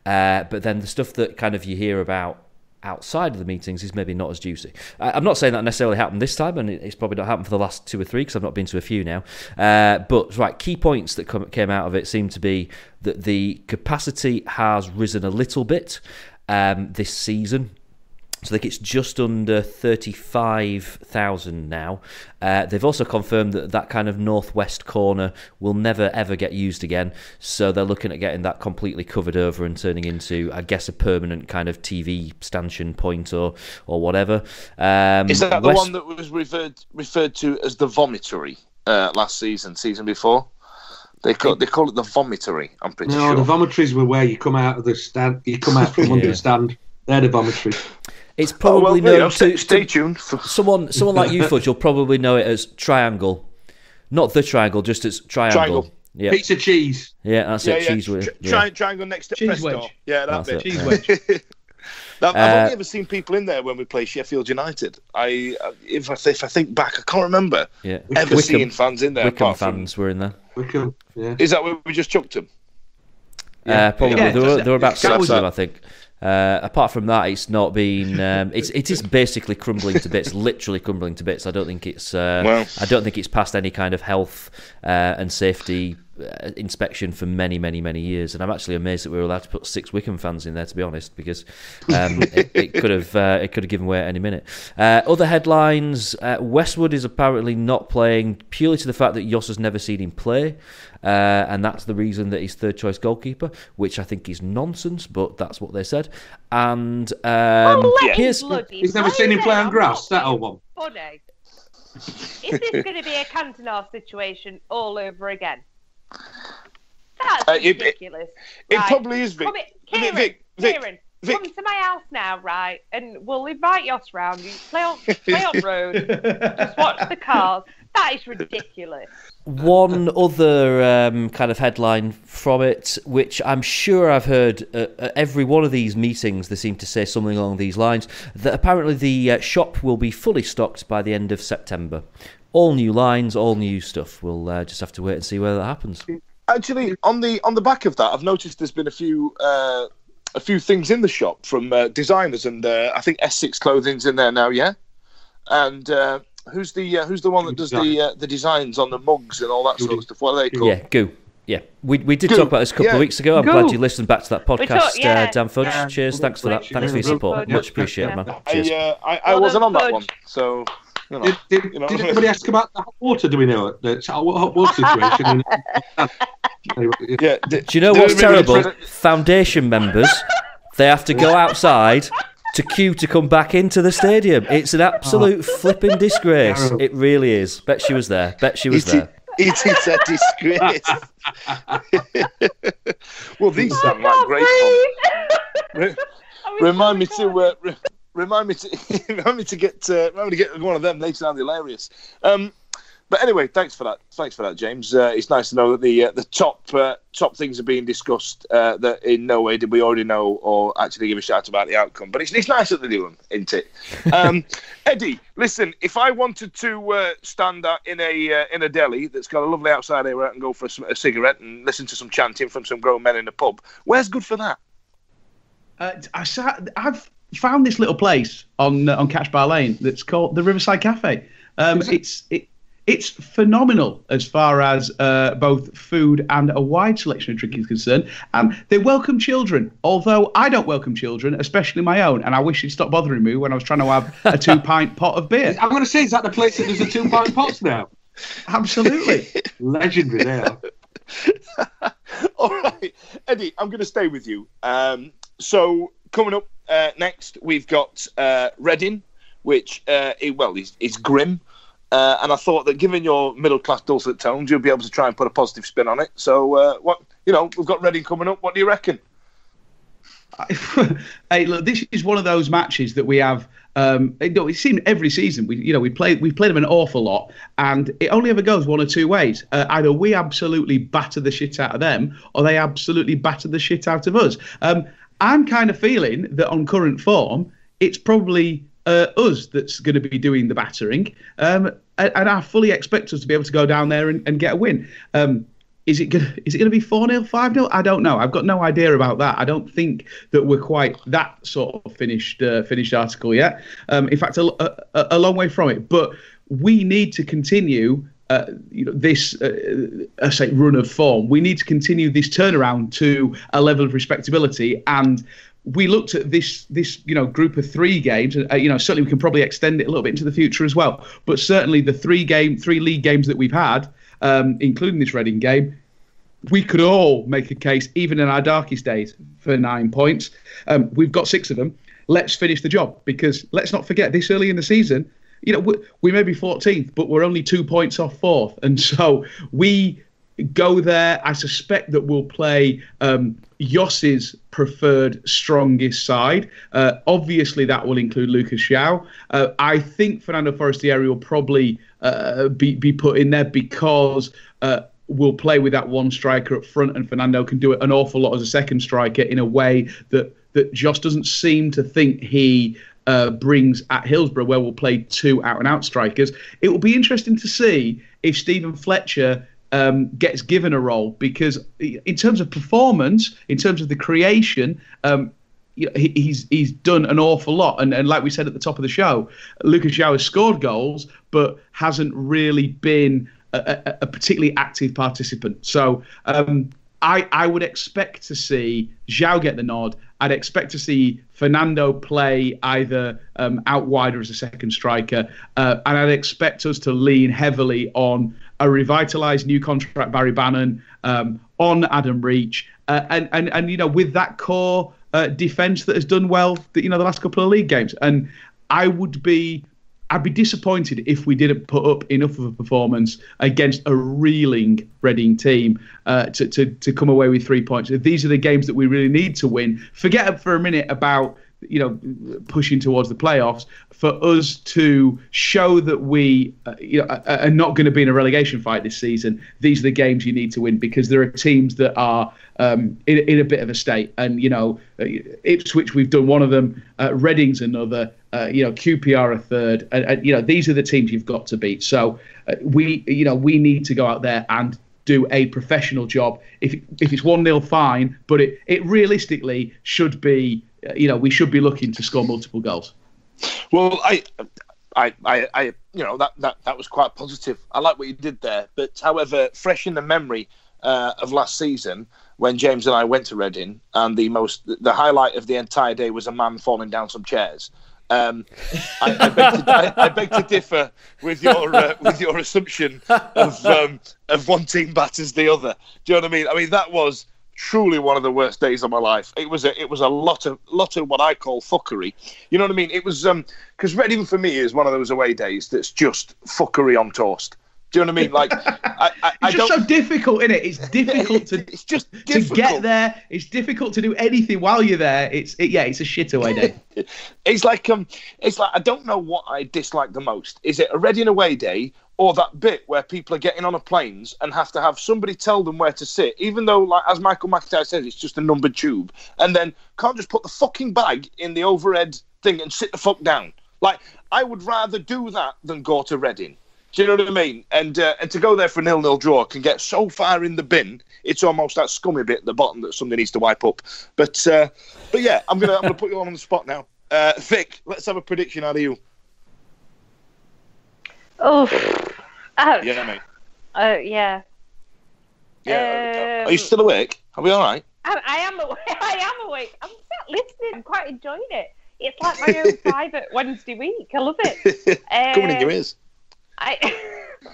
S6: But then the stuff that kind of you hear about outside of the meetings is maybe not as juicy. I'm not saying that necessarily happened this time, and it's probably not happened for the last 2 or 3 because I've not been to a few now. But right, key points that came out of it seem to be that the capacity has risen a little bit this season. So I think it's just under 35,000 now. They've also confirmed that kind of northwest corner will never, ever get used again. So they're looking at getting that completely covered over and turning into, I guess, a permanent kind of TV stanchion point or whatever.
S4: Is that the one that was referred to as the vomitory last season before? They call it the vomitory, I'm pretty sure.
S8: No, the vomitories were where you come out of the stand. You come out from under the stand. They're the vomitories.
S6: It's probably known to
S4: stay tuned.
S6: Someone like you, Fudge, you'll probably know it as triangle, not the triangle, just as triangle. Yeah.
S8: Pizza cheese.
S6: Yeah, that's it. Cheese wedge.
S4: Triangle next to
S7: cheese
S4: Presto.
S7: wedge.
S4: Yeah, that bit.
S7: Cheese wedge.
S4: I've only ever seen people in there when we play Sheffield United. If I think back, I can't remember ever seeing fans in there.
S6: Wickham fans were in there.
S8: Wickham, yeah.
S4: Is that where we just chucked them?
S6: Probably. Yeah, there were about 6 of them, I think. Apart from that, it's not been. It is basically crumbling to bits, literally crumbling to bits. I don't think it's. I don't think it's passed any kind of health and safety inspection for many, many, many years. And I'm actually amazed that we were allowed to put 6 Wickham fans in there, to be honest, because it could have given way at any minute. Other headlines: Westwood is apparently not playing purely to the fact that Yoss has never seen him play. And that's the reason that he's third choice goalkeeper, which I think is nonsense, but that's what they said. And
S8: he's never seen him play on grass, that old one.
S5: Funny. Is this going to be a Cantona situation all over again? That's ridiculous.
S4: It probably is, Vic.
S5: Kieran, come to my house now, right? And we'll invite Yoss round. You play on road. Just watch the cars. That is ridiculous.
S6: One other kind of headline from it, which I'm sure I've heard at every one of these meetings, they seem to say something along these lines, that apparently the shop will be fully stocked by the end of September. All new lines, all new stuff. We'll just have to wait and see whether that happens.
S4: Actually, on the back of that, I've noticed there's been a few things in the shop from designers, and I think S6 Clothing's in there now, yeah? And who's the one that does the designs on the mugs and all that sort of stuff? What are they called?
S6: Yeah, Goo. Yeah, we did talk about this a couple of weeks ago. I'm glad you listened back to that podcast, Dan Fudge. Yeah. Cheers, thanks for that. Thanks for your support. Much appreciated, man. Cheers.
S4: I wasn't on that one, so...
S8: Did anybody ask about the hot water? Do we know the hot water situation?
S6: Do you know what's terrible? Foundation members, they have to go outside to queue to come back into the stadium. It's an absolute flipping disgrace. It really is. Bet she was there.
S4: It is a disgrace. Well, these sound like great fun. Remind me to get one of them. They sound hilarious. But anyway, thanks for that. Thanks for that, James. It's nice to know that the top things are being discussed that in no way did we already know or actually give a shout about the outcome. But it's nice that they do them, isn't it? Eddie, listen, if I wanted to stand out in a deli that's got a lovely outside area and go for a cigarette and listen to some chanting from some grown men in a pub, where's good for that?
S7: I've found this little place on Catch Bar Lane that's called the Riverside Cafe. It's phenomenal as far as both food and a wide selection of drink is concerned. They welcome children, although I don't welcome children, especially my own, and I wish you'd stop bothering me when I was trying to have a 2-pint pot of beer.
S8: I'm going to say, is that the place that does the 2-pint pots now?
S7: Absolutely.
S8: Legendary there.
S4: All right, Eddie, I'm going to stay with you. So coming up next, we've got Reading, which is grim. And I thought that given your middle-class dulcet tones, you'll be able to try and put a positive spin on it. So, we've got Reading coming up. What do you reckon?
S7: Hey, look, this is one of those matches that we have. It seems every season we play them an awful lot, and it only ever goes one or two ways. Either we absolutely batter the shit out of them, or they absolutely batter the shit out of us. I'm kind of feeling that on current form, it's probably us that's going to be doing the battering, and I fully expect us to be able to go down there and get a win. Is it going to be 4-0, 5-0? I don't know. I've got no idea about that. I don't think that we're quite that sort of finished article yet. In fact, a long way from it. But we need to continue this run of form. We need to continue this turnaround to a level of respectability. And we looked at this group of 3 games, and certainly we can probably extend it a little bit into the future as well. But certainly the 3 league games that we've had, including this Reading game, we could all make a case, even in our darkest days, for 9 points. We've got 6 of them. Let's finish the job, because let's not forget, this early in the season, we may be 14th, but we're only 2 points off 4th, and so we go there. I suspect that we'll play Yoss's preferred strongest side. Obviously, that will include Lucas João. I think Fernando Forestieri will probably be put in there because we'll play with that one striker up front, and Fernando can do it an awful lot as a second striker in a way that Joss doesn't seem to think he brings at Hillsborough, where we'll play 2 out-and-out strikers. It will be interesting to see if Stephen Fletcher gets given a role, because in terms of performance, in terms of the creation, he's done an awful lot. And like we said at the top of the show, Lucas João has scored goals, but hasn't really been a particularly active participant. So I would expect to see João get the nod. I'd expect to see Fernando play either out wider as a second striker, and I'd expect us to lean heavily on a revitalised new contract Barry Bannan, on Adam Reach, and with that core defence that has done well, the last couple of league games. And I'd be disappointed if we didn't put up enough of a performance against a reeling Reading team to come away with 3 points. These are the games that we really need to win. Forget for a minute about pushing towards the playoffs. For us to show that we are not going to be in a relegation fight this season, these are the games you need to win, because there are teams that are in a bit of a state. And Ipswich, we've done one of them. Reading's another. QPR a third. And these are the teams you've got to beat. So we need to go out there and do a professional job. If it's 1-0, fine, but it realistically should be. We should be looking to score multiple goals.
S4: Well, that was quite positive. I like what you did there. But however, fresh in the memory of last season, when James and I went to Reading, and the highlight of the entire day was a man falling down some chairs. I beg to differ with your assumption of one team batters the other. Do you know what I mean? I mean, that was truly one of the worst days of my life. It was a lot of what I call fuckery. You know what I mean? It was because Reading for me is one of those away days that's just fuckery on toast. Do you know what I mean? Like,
S7: it's just so difficult, isn't it? It's difficult to.
S4: It's just difficult
S7: to get there. It's difficult to do anything while you're there. It's a shit away day.
S4: It's like I don't know what I dislike the most. Is it a Reading away day or that bit where people are getting on a planes and have to have somebody tell them where to sit, even though, like as Michael McIntyre says, it's just a numbered tube, and then can't just put the fucking bag in the overhead thing and sit the fuck down. Like, I would rather do that than go to Reading. Do you know what I mean? And to go there for a 0-0 draw can get so far in the bin, it's almost that scummy bit at the bottom that somebody needs to wipe up. But yeah, I'm gonna put you on the spot now. Vic, let's have a prediction out of you.
S5: Oh,
S4: yeah, mate.
S5: Yeah.
S4: Are you still awake? Are we all right?
S5: I am awake. I am awake. I'm sat listening. I'm quite enjoying it. It's like my own private Wednesday week. I love it.
S4: Coming in your ears.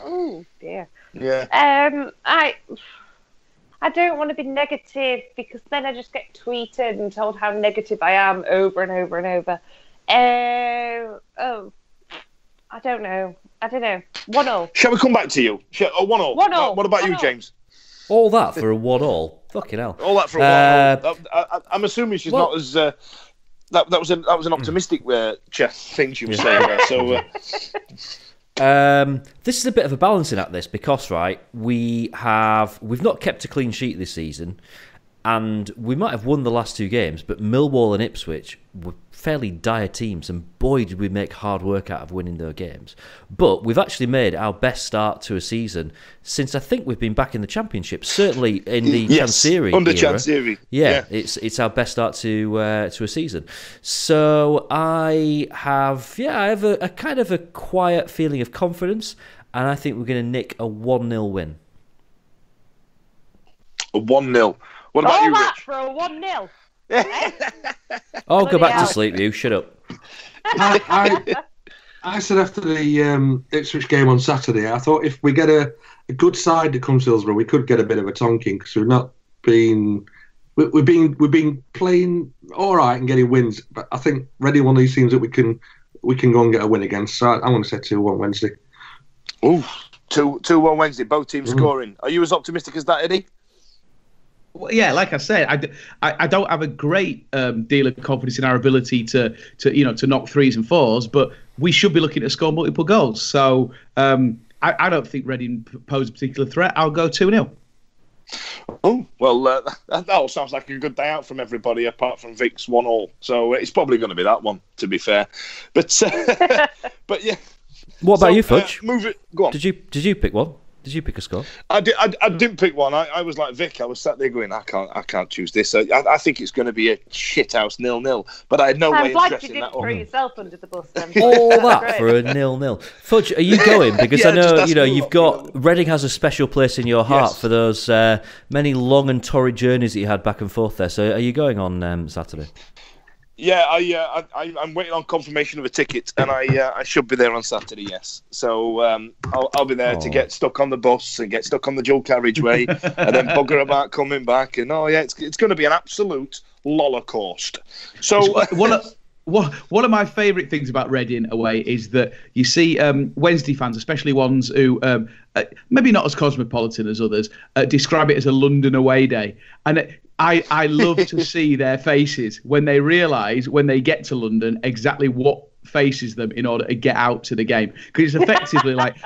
S5: Oh dear.
S4: Yeah.
S5: I don't want to be negative because then I just get tweeted and told how negative I am over and over and over. I don't know. 1-0.
S4: Shall we come back to you? 1-0.
S5: 1-0.
S4: What about you, James?
S6: All that for a 1-1. Fucking hell.
S4: All that for a 1-1. I'm assuming she's not as. That was an optimistic thing she was saying there. So.
S6: This is a bit of a balancing act, this, because we've not kept a clean sheet this season, and we might have won the last two games, but Millwall and Ipswich were fairly dire teams, and boy did we make hard work out of winning their games. But we've actually made our best start to a season since I think we've been back in the Championship, certainly in the Chancery
S4: under
S6: era.
S4: Chancery.
S6: Yeah, it's our best start to a season. So I have a kind of a quiet feeling of confidence, and I think we're going to nick a 1-0 win.
S4: A 1-0. What about you, Rich?
S5: For a 1-0.
S6: Oh, go back to sleep, you. Shut up.
S8: I said after the Ipswich game on Saturday, I thought if we get a good side that comes to Hillsborough, we could get a bit of a tonking because we've been playing all right and getting wins, but I think Reading one of these teams that we can go and get a win against. So I'm going to say 2-1 Wednesday.
S4: Ooh, 2-1 Wednesday. Both teams scoring. Are you as optimistic as that, Eddie?
S7: Well, yeah, like I said, I don't have a great deal of confidence in our ability to knock threes and fours, but we should be looking to score multiple goals. So I don't think Reading pose a particular threat. I'll go 2-0.
S4: Oh, well, that all sounds like a good day out from everybody apart from Vic's 1-1. So it's probably going to be that one, to be fair. But but yeah.
S6: What about you, Fudge?
S4: Move it. Go on.
S6: Did you pick one? Did you pick a score?
S4: I didn't pick one. I was like Vic. I was sat there going, I can't choose this. I think it's going to be a shithouse 0-0. But I had no way of stressing that.
S5: Throw yourself under the bus then.
S6: All that for a 0-0. Fudge, are you going? Because I know you've got Reading has a special place in your heart for those many long and torrid journeys that you had back and forth there. So are you going on Saturday?
S4: Yeah, I'm waiting on confirmation of a ticket, and I should be there on Saturday. Yes, so I'll be there to get stuck on the bus and get stuck on the dual carriageway, and then bugger about coming back. And it's going to be an absolute lollercoaster. So
S7: one of my favourite things about Reading away is that you see Wednesday fans, especially ones who maybe not as cosmopolitan as others, describe it as a London away day, and I love to see their faces when they realise, when they get to London, exactly what faces them in order to get out to the game. Because it's effectively like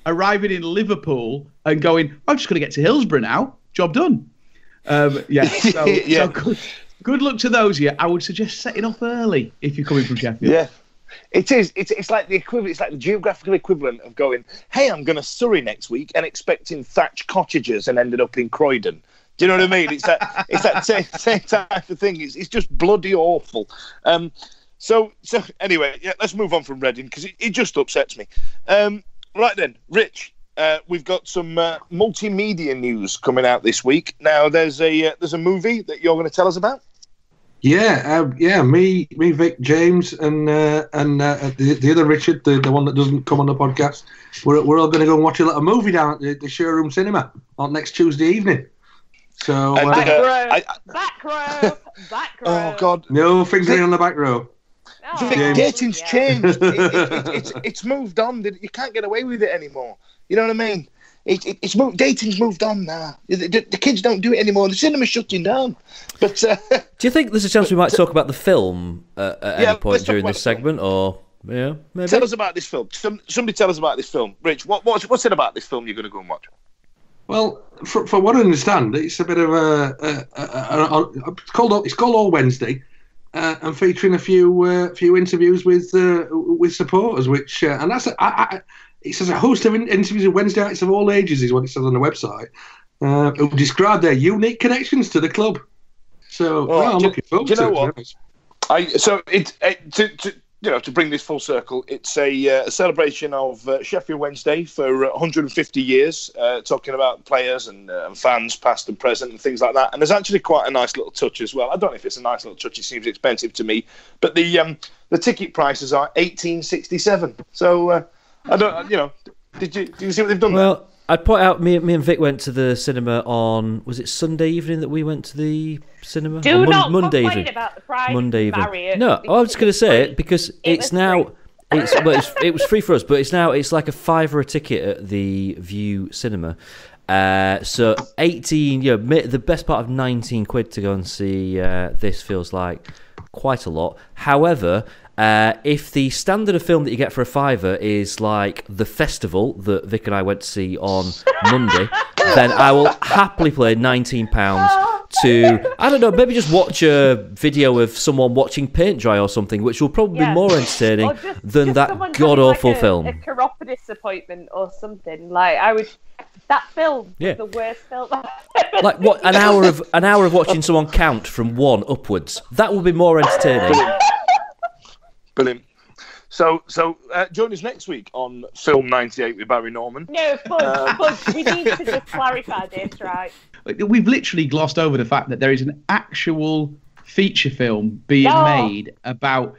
S7: arriving in Liverpool and going, I'm just going to get to Hillsborough now. Job done. So good luck to those of you. I would suggest setting off early if you're coming from Sheffield.
S4: Yeah. It is. It's like the equivalent. It's like the geographical equivalent of going, hey, I'm going to Surrey next week and expecting thatched cottages and ended up in Croydon. Do you know what I mean? It's that same type of thing. It's just bloody awful. So anyway, let's move on from Reading because it just upsets me. Right then, Rich, we've got some multimedia news coming out this week. Now there's a movie that you're going to tell us about.
S8: Yeah, me, Vic, James, and the other Richard, the one that doesn't come on the podcast. We're all going to go and watch a little movie down at the Showroom Cinema on next Tuesday evening. So
S5: back row.
S4: Oh God!
S8: No fingering on the back row.
S4: Dating's changed. It's moved on. You can't get away with it anymore. You know what I mean? It's moved. Dating's moved on now. The kids don't do it anymore. The cinema's shutting down. But
S6: do you think there's a chance we might talk about the film at any point during this segment, or maybe?
S4: Tell us about this film. Somebody tell us about this film, Rich. What's it about this film you're going to go and watch?
S8: Well, from what I understand, it's a bit of it's called All Wednesday, and featuring a few interviews with supporters, which and that's it says a host of interviews with Wednesday nights of all ages is what it says on the website, who describe their unique connections to the club. So I'm looking forward to it.
S4: To bring this full circle, it's a celebration of Sheffield Wednesday for 150 years, talking about players and fans, past and present, and things like that. And there's actually quite a nice little touch as well. I don't know if it's a nice little touch; it seems expensive to me. But the ticket prices are $18.67. So I don't, did you see what they've done?
S6: Well, I'd point out me and Vic went to the cinema on, was it Sunday evening that we went to the cinema?
S5: Do not complain about the price, Marriott.
S6: No, I was going to say it because it was free for us, but it's like a £5 a ticket at the View Cinema. So 18, the best part of 19 quid to go and see this feels like quite a lot. However, if the standard of film that you get for a £5 is like The Festival that Vic and I went to see on Monday, then I will happily play £19 to, I don't know, maybe just watch a video of someone watching paint dry or something, which will probably be more entertaining than that god-awful film.
S5: A chiropodist appointment or something. Like, I would... That film was the worst film I've ever
S6: like what an hour of watching someone count from 1 upwards. That would be more entertaining.
S4: Brilliant. So join us next week on Film 98 with Barry Norman.
S5: No, Fudge, we need to just clarify this, right?
S7: We've literally glossed over the fact that there is an actual feature film being made about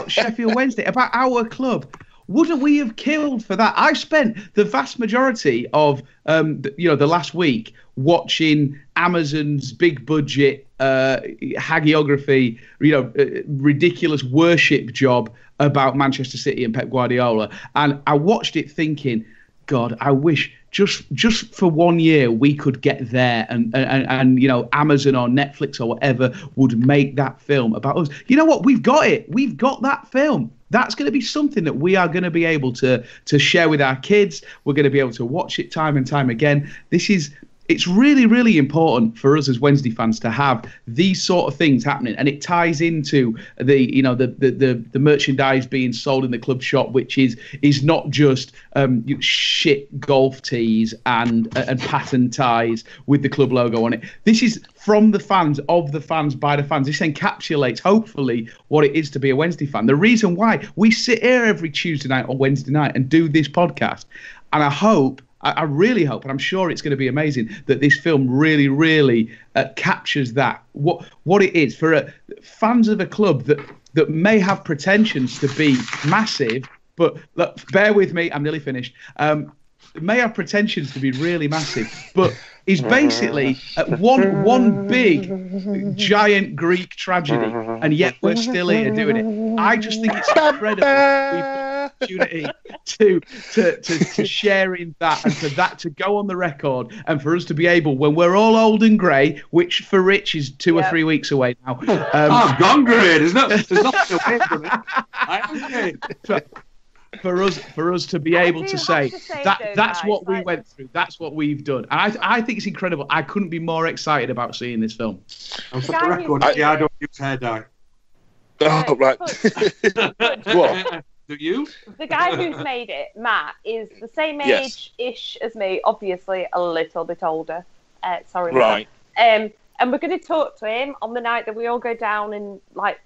S7: Sheffield Wednesday, about our club. Wouldn't we have killed for that? I spent the vast majority of the last week watching Amazon's big budget hagiography, ridiculous worship job about Manchester City and Pep Guardiola, and I watched it thinking, God, I wish just for 1 year we could get there, and Amazon or Netflix or whatever would make that film about us. You know what? We've got it. We've got that film. That's going to be something that we are going to be able to share with our kids. We're going to be able to watch it time and time again. It's really, really important for us as Wednesday fans to have these sort of things happening, and it ties into the merchandise being sold in the club shop, which is not just shit golf tees and pattern ties with the club logo on it. This is from the fans, of the fans, by the fans. This encapsulates, hopefully, what it is to be a Wednesday fan. The reason why we sit here every Tuesday night or Wednesday night and do this podcast, and I really hope, and I'm sure it's going to be amazing, that this film really, really captures that. What it is for fans of a club that may have pretensions to be massive, but look, bear with me, I'm nearly finished. May have pretensions to be really massive, but is basically one big, giant Greek tragedy, and yet we're still here doing it. I just think it's incredible. We've got the opportunity to share in that, and for that to go on the record, and for us to be able, when we're all old and grey, which for Rich is 2 or 3 weeks away now.
S8: I've gone grey. There's nothing away from it. I am grey.
S7: For us to be able to say that's what we went through, that's what we've done, and I think it's incredible. I couldn't be more excited about seeing this film.
S8: And for the record, I don't use hair dye.
S4: Oh, right.
S8: What? Do you?
S5: The guy who's made it, Matt, is the same age-ish as me, obviously a little bit older. Sorry,
S4: right.
S5: Matt. And we're going to talk to him on the night that we all go down and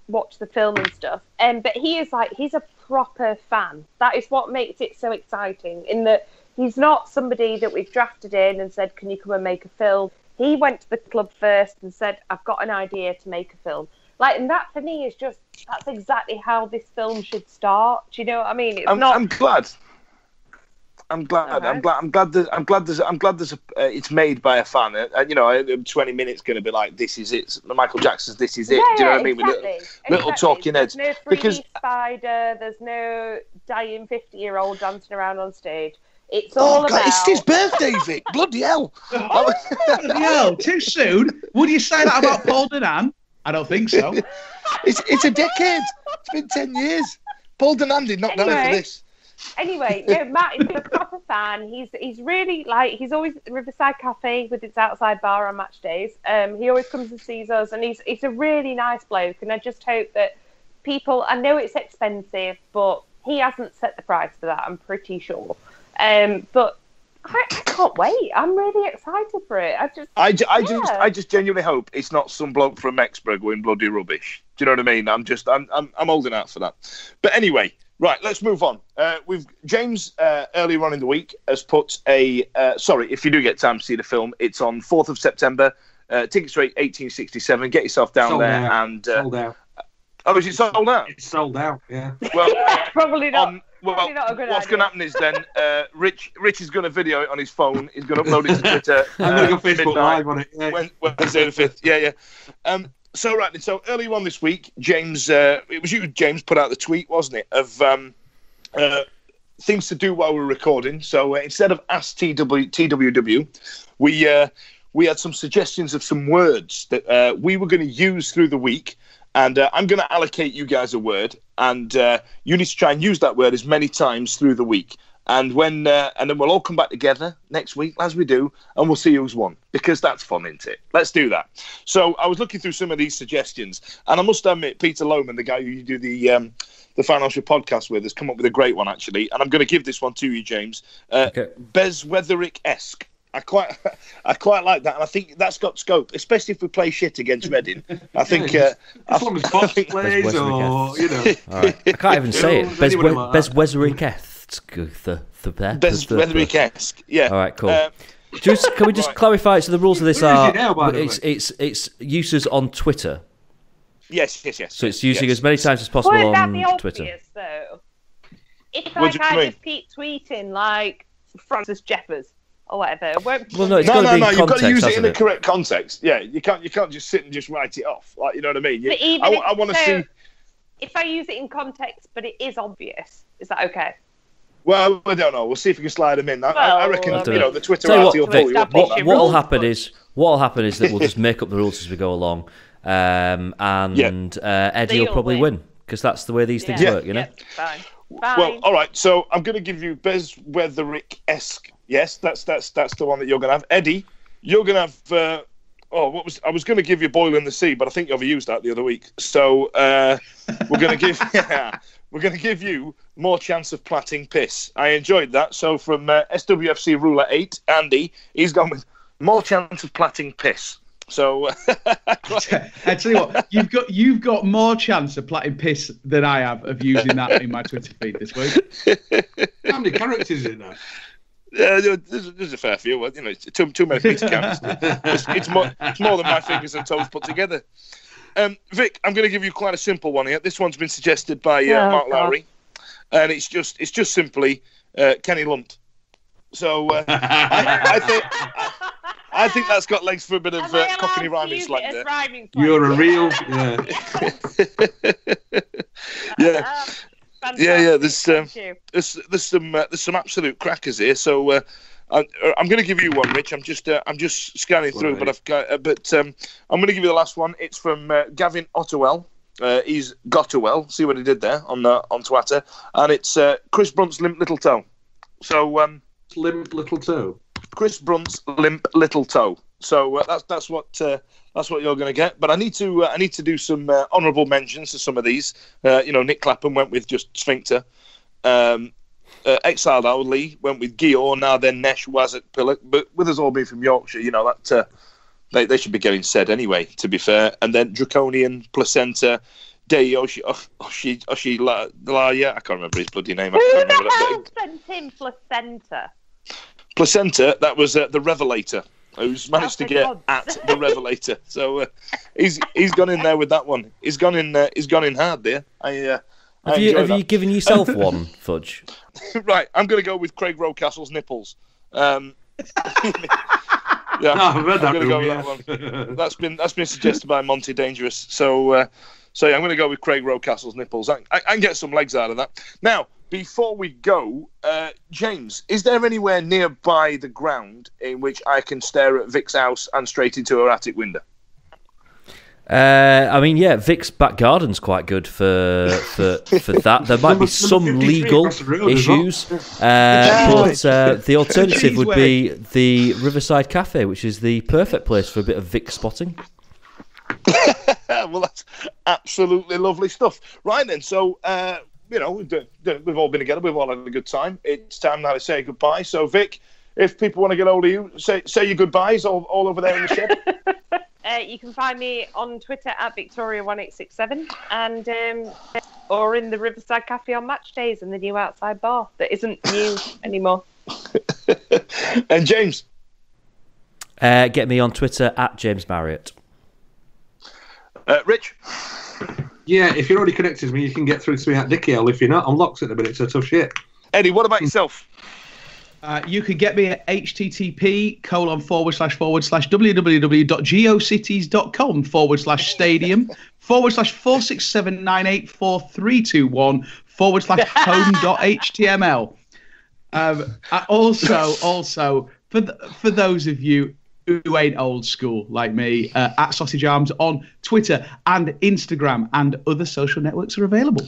S5: watch the film and stuff. But he's a proper fan. That is what makes it so exciting. In that he's not somebody that we've drafted in and said, "Can you come and make a film?" He went to the club first and said, "I've got an idea to make a film." And that for me is that's exactly how this film should start. Do you know what I mean? I'm
S4: glad. I'm glad. It's made by a fan. 20 minutes going to be like, this is it. Michael Jackson's "This Is It."
S5: Yeah,
S4: do you know what I mean?
S5: exactly.
S4: With little talking heads.
S5: There's no 3D spider. There's no dying 50-year-old dancing around on stage. It's all about.
S4: It's his birthday, Vic. Bloody hell!
S7: Bloody hell! Too soon. Would you say that about Paul Bannan? I don't think so.
S4: It's a decade. It's been 10 years. Paul Bannan did not know for this.
S5: Anyway, no, Matt is a proper fan. He's really he's always at the Riverside Cafe with its outside bar on match days. He always comes and sees us, and he's a really nice bloke. And I just hope that people. I know it's expensive, but he hasn't set the price for that. I'm pretty sure. But I can't wait. I'm really excited for it. I
S4: just genuinely hope it's not some bloke from Exborough going bloody rubbish. Do you know what I mean? I'm holding out for that. But anyway. Right, let's move on. We've James earlier on in the week has put if you do get time to see the film, it's on 4th of September. Tickets are $18.67. Get yourself down
S8: sold
S4: there
S8: out.
S4: and
S8: sold out.
S4: Oh, is it sold out?
S8: It's sold out. Yeah.
S4: Well,
S5: probably not.
S4: Probably
S5: not a good
S4: what's
S5: idea.
S4: going to happen is then Rich is going to video it on his phone. He's going to upload it to Twitter.
S8: I'm going to go Facebook Live on it. Yeah.
S4: Wednesday the 5th. Yeah. So earlier on this week, James, it was you, James, put out the tweet, wasn't it, of things to do while we're recording. So instead of Ask TWW, we had some suggestions of some words that we were going to use through the week, and I'm going to allocate you guys a word, and you need to try and use that word as many times through the week. And then we'll all come back together next week, as we do, and we'll see who's won, because that's fun, isn't it? Let's do that. So I was looking through some of these suggestions, and I must admit, Peter Lohman, the guy who you do the financial podcast with, has come up with a great one, actually, and I'm going to give this one to you, James.
S6: Okay.
S4: Bezweatherick-esque. I quite like that, and I think that's got scope, especially if we play shit against Reading. I think
S8: as long as Fox plays, or you know,
S6: all right. I can't even say it. Bezweatherick-esque.
S4: Bezweatherick-esque. Yeah.
S6: All right, cool. Can we just clarify? So the rules of this are it's uses on Twitter.
S4: Yes.
S6: So it's using as many times as possible
S5: Would that
S6: on
S5: be
S6: Twitter.
S5: obvious, though? If
S4: What do you mean?
S5: just keep tweeting like Francis Jeffers or whatever, it won't.
S6: Well, no, it's got to be in
S4: you've got to use it in the
S6: it?
S4: correct context. Yeah, you can't just sit and just write it off. Like, you know what I mean?
S5: But even
S4: I want to see.
S5: If I use it in context, but it is obvious, is that okay?
S4: Well, I don't know. We'll see if we can slide them in. I reckon the Twitter
S6: Tell you
S4: arty will
S6: what,
S4: pull you up.
S6: What will happen is that we'll just make up the rules as we go along, and Eddie will probably win, because that's the way these things work, you know.
S5: Fine.
S4: Well, all right. So I'm going to give you Bezweatherick-esque. Yes, that's the one that you're going to have. Eddie, you're going to have. I was going to give you Boil in the Sea, but I think you overused that the other week. So we're going to give you More Chance of Platting Piss. I enjoyed that. So from SWFC Ruler 8, Andy, he's gone with More Chance of Platting Piss. So
S7: I tell you what, you've got more chance of platting piss than I have of using that in my Twitter feed this week.
S8: How many characters is it now?
S4: There's a fair few. You know, it's too many things to count. It's more than my fingers and toes put together. Vic, I'm going to give you quite a simple one here. This one's been suggested by Mark Lowry, and it's just simply Kenny Lunt. So I think that's got legs for a bit of Cockney rhyming slang there.
S8: You're a real,
S4: yeah. Yeah. There's some absolute crackers here. So I'm going to give you one, Rich. I'm just scanning through, but I'm going to give you the last one. It's from Gavin Ottewell. He's Gottewell. See what he did there on Twitter, and it's Chris Brunt's limp little toe. So
S8: limp little toe.
S4: Chris Brunt's limp little toe. So that's what you're going to get. But I need to do some honourable mentions to some of these. Nick Clapham went with just sphincter. Exiled Owley went with Geor. Now then Nesh was at Pillock. But with us all being from Yorkshire, that they should be getting said anyway. To be fair, and then Draconian, Placenta, Dei Oshilaya. I can't remember his bloody name.
S5: Who the hell sent him Placenta?
S4: Placenta, that was the Revelator, who's managed to get at the Revelator. So he's gone in there with that one. He's gone in hard there.
S6: Have you given yourself one, Fudge?
S4: Right, I'm going to go with Craig Rocastle's nipples. Yeah,
S8: I've read that.
S4: I'm going to go with that one. That's been suggested by Monty Dangerous. So yeah, I'm going to go with Craig Rocastle's nipples. I can get some legs out of that. Now, before we go, James, is there anywhere nearby the ground in which I can stare at Vic's house and straight into her attic window?
S6: I mean, yeah, Vic's back garden's quite good for that. There might be some legal issues, but the alternative would be the Riverside Cafe, which is the perfect place for a bit of Vic spotting.
S4: Well, that's absolutely lovely stuff. Right then, so we've all been together, we've all had a good time. It's time now to say goodbye. So, Vic, if people want to get hold of you, say your goodbyes all over there in the shed.
S5: You can find me on Twitter at Victoria1867 and or in the Riverside Cafe on match days in the new outside bar that isn't new anymore.
S4: And James?
S6: Get me on Twitter at James Marriott.
S4: Rich?
S8: Yeah, if you're already connected to me, you can get through to me at Dickie L. If you're not, I'm locked at the minute, so tough shit.
S4: Eddie, what about yourself?
S7: You can get me at http://www.geocities.com/stadium/469843214/home.html. Also, for those of you who ain't old school like me, at Sausage Arms on Twitter and Instagram and other social networks are available.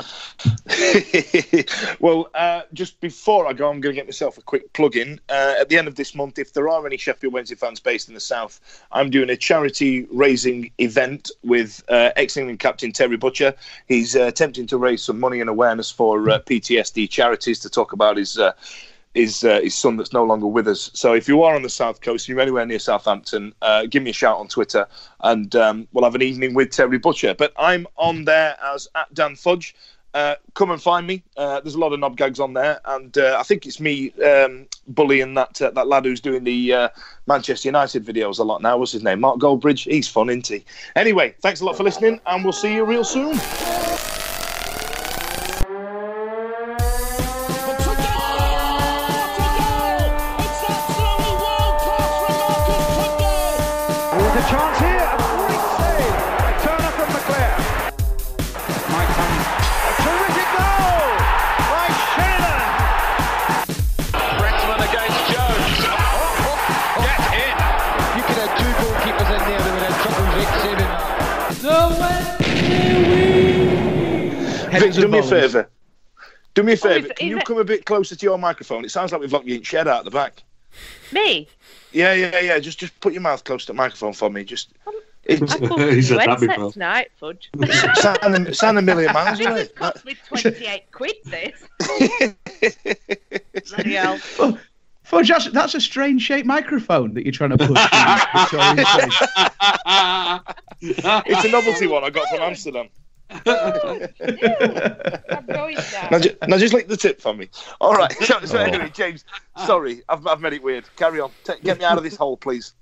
S4: Well, just before I go, I'm going to get myself a quick plug-in. At the end of this month, if there are any Sheffield Wednesday fans based in the south, I'm doing a charity raising event with ex-England captain Terry Butcher. He's attempting to raise some money and awareness for PTSD charities to talk about his son that's no longer with us. So if you are on the south coast, you're anywhere near Southampton, give me a shout on Twitter and we'll have an evening with Terry Butcher. But I'm on there as at Dan Fudge. Come and find me. There's a lot of knob gags on there, and I think it's me bullying that lad who's doing the Manchester United videos a lot now. What's his name? Mark Goldbridge. He's fun, isn't he? Anyway, thanks a lot for listening, and we'll see you real soon.
S1: Chance here, a great save. A turner from McClare. Might come. A terrific goal by Sheridan.
S2: Brentman against Jones. Get in.
S3: You could have two goalkeepers in there that would have trouble Vic saving.
S4: Vic, do me a favour. Do me a favour. Can you come a bit closer to your microphone? It sounds like we've locked you in shed out at the back.
S5: Me?
S4: Yeah. Just put your mouth close to the microphone for me. Just.
S5: I thought headset tonight, Fudge.
S4: Sound a million miles away.
S5: This has cost me 28 quid, this. Bloody hell.
S7: Fudge, that's a strange shaped microphone that you're trying to push.
S4: It's a novelty one I got from Amsterdam.
S5: I'm going down.
S4: Now just lick the tip for me. All right. So anyway, James, sorry, I've made it weird. Carry on. Get me out of this hole, please.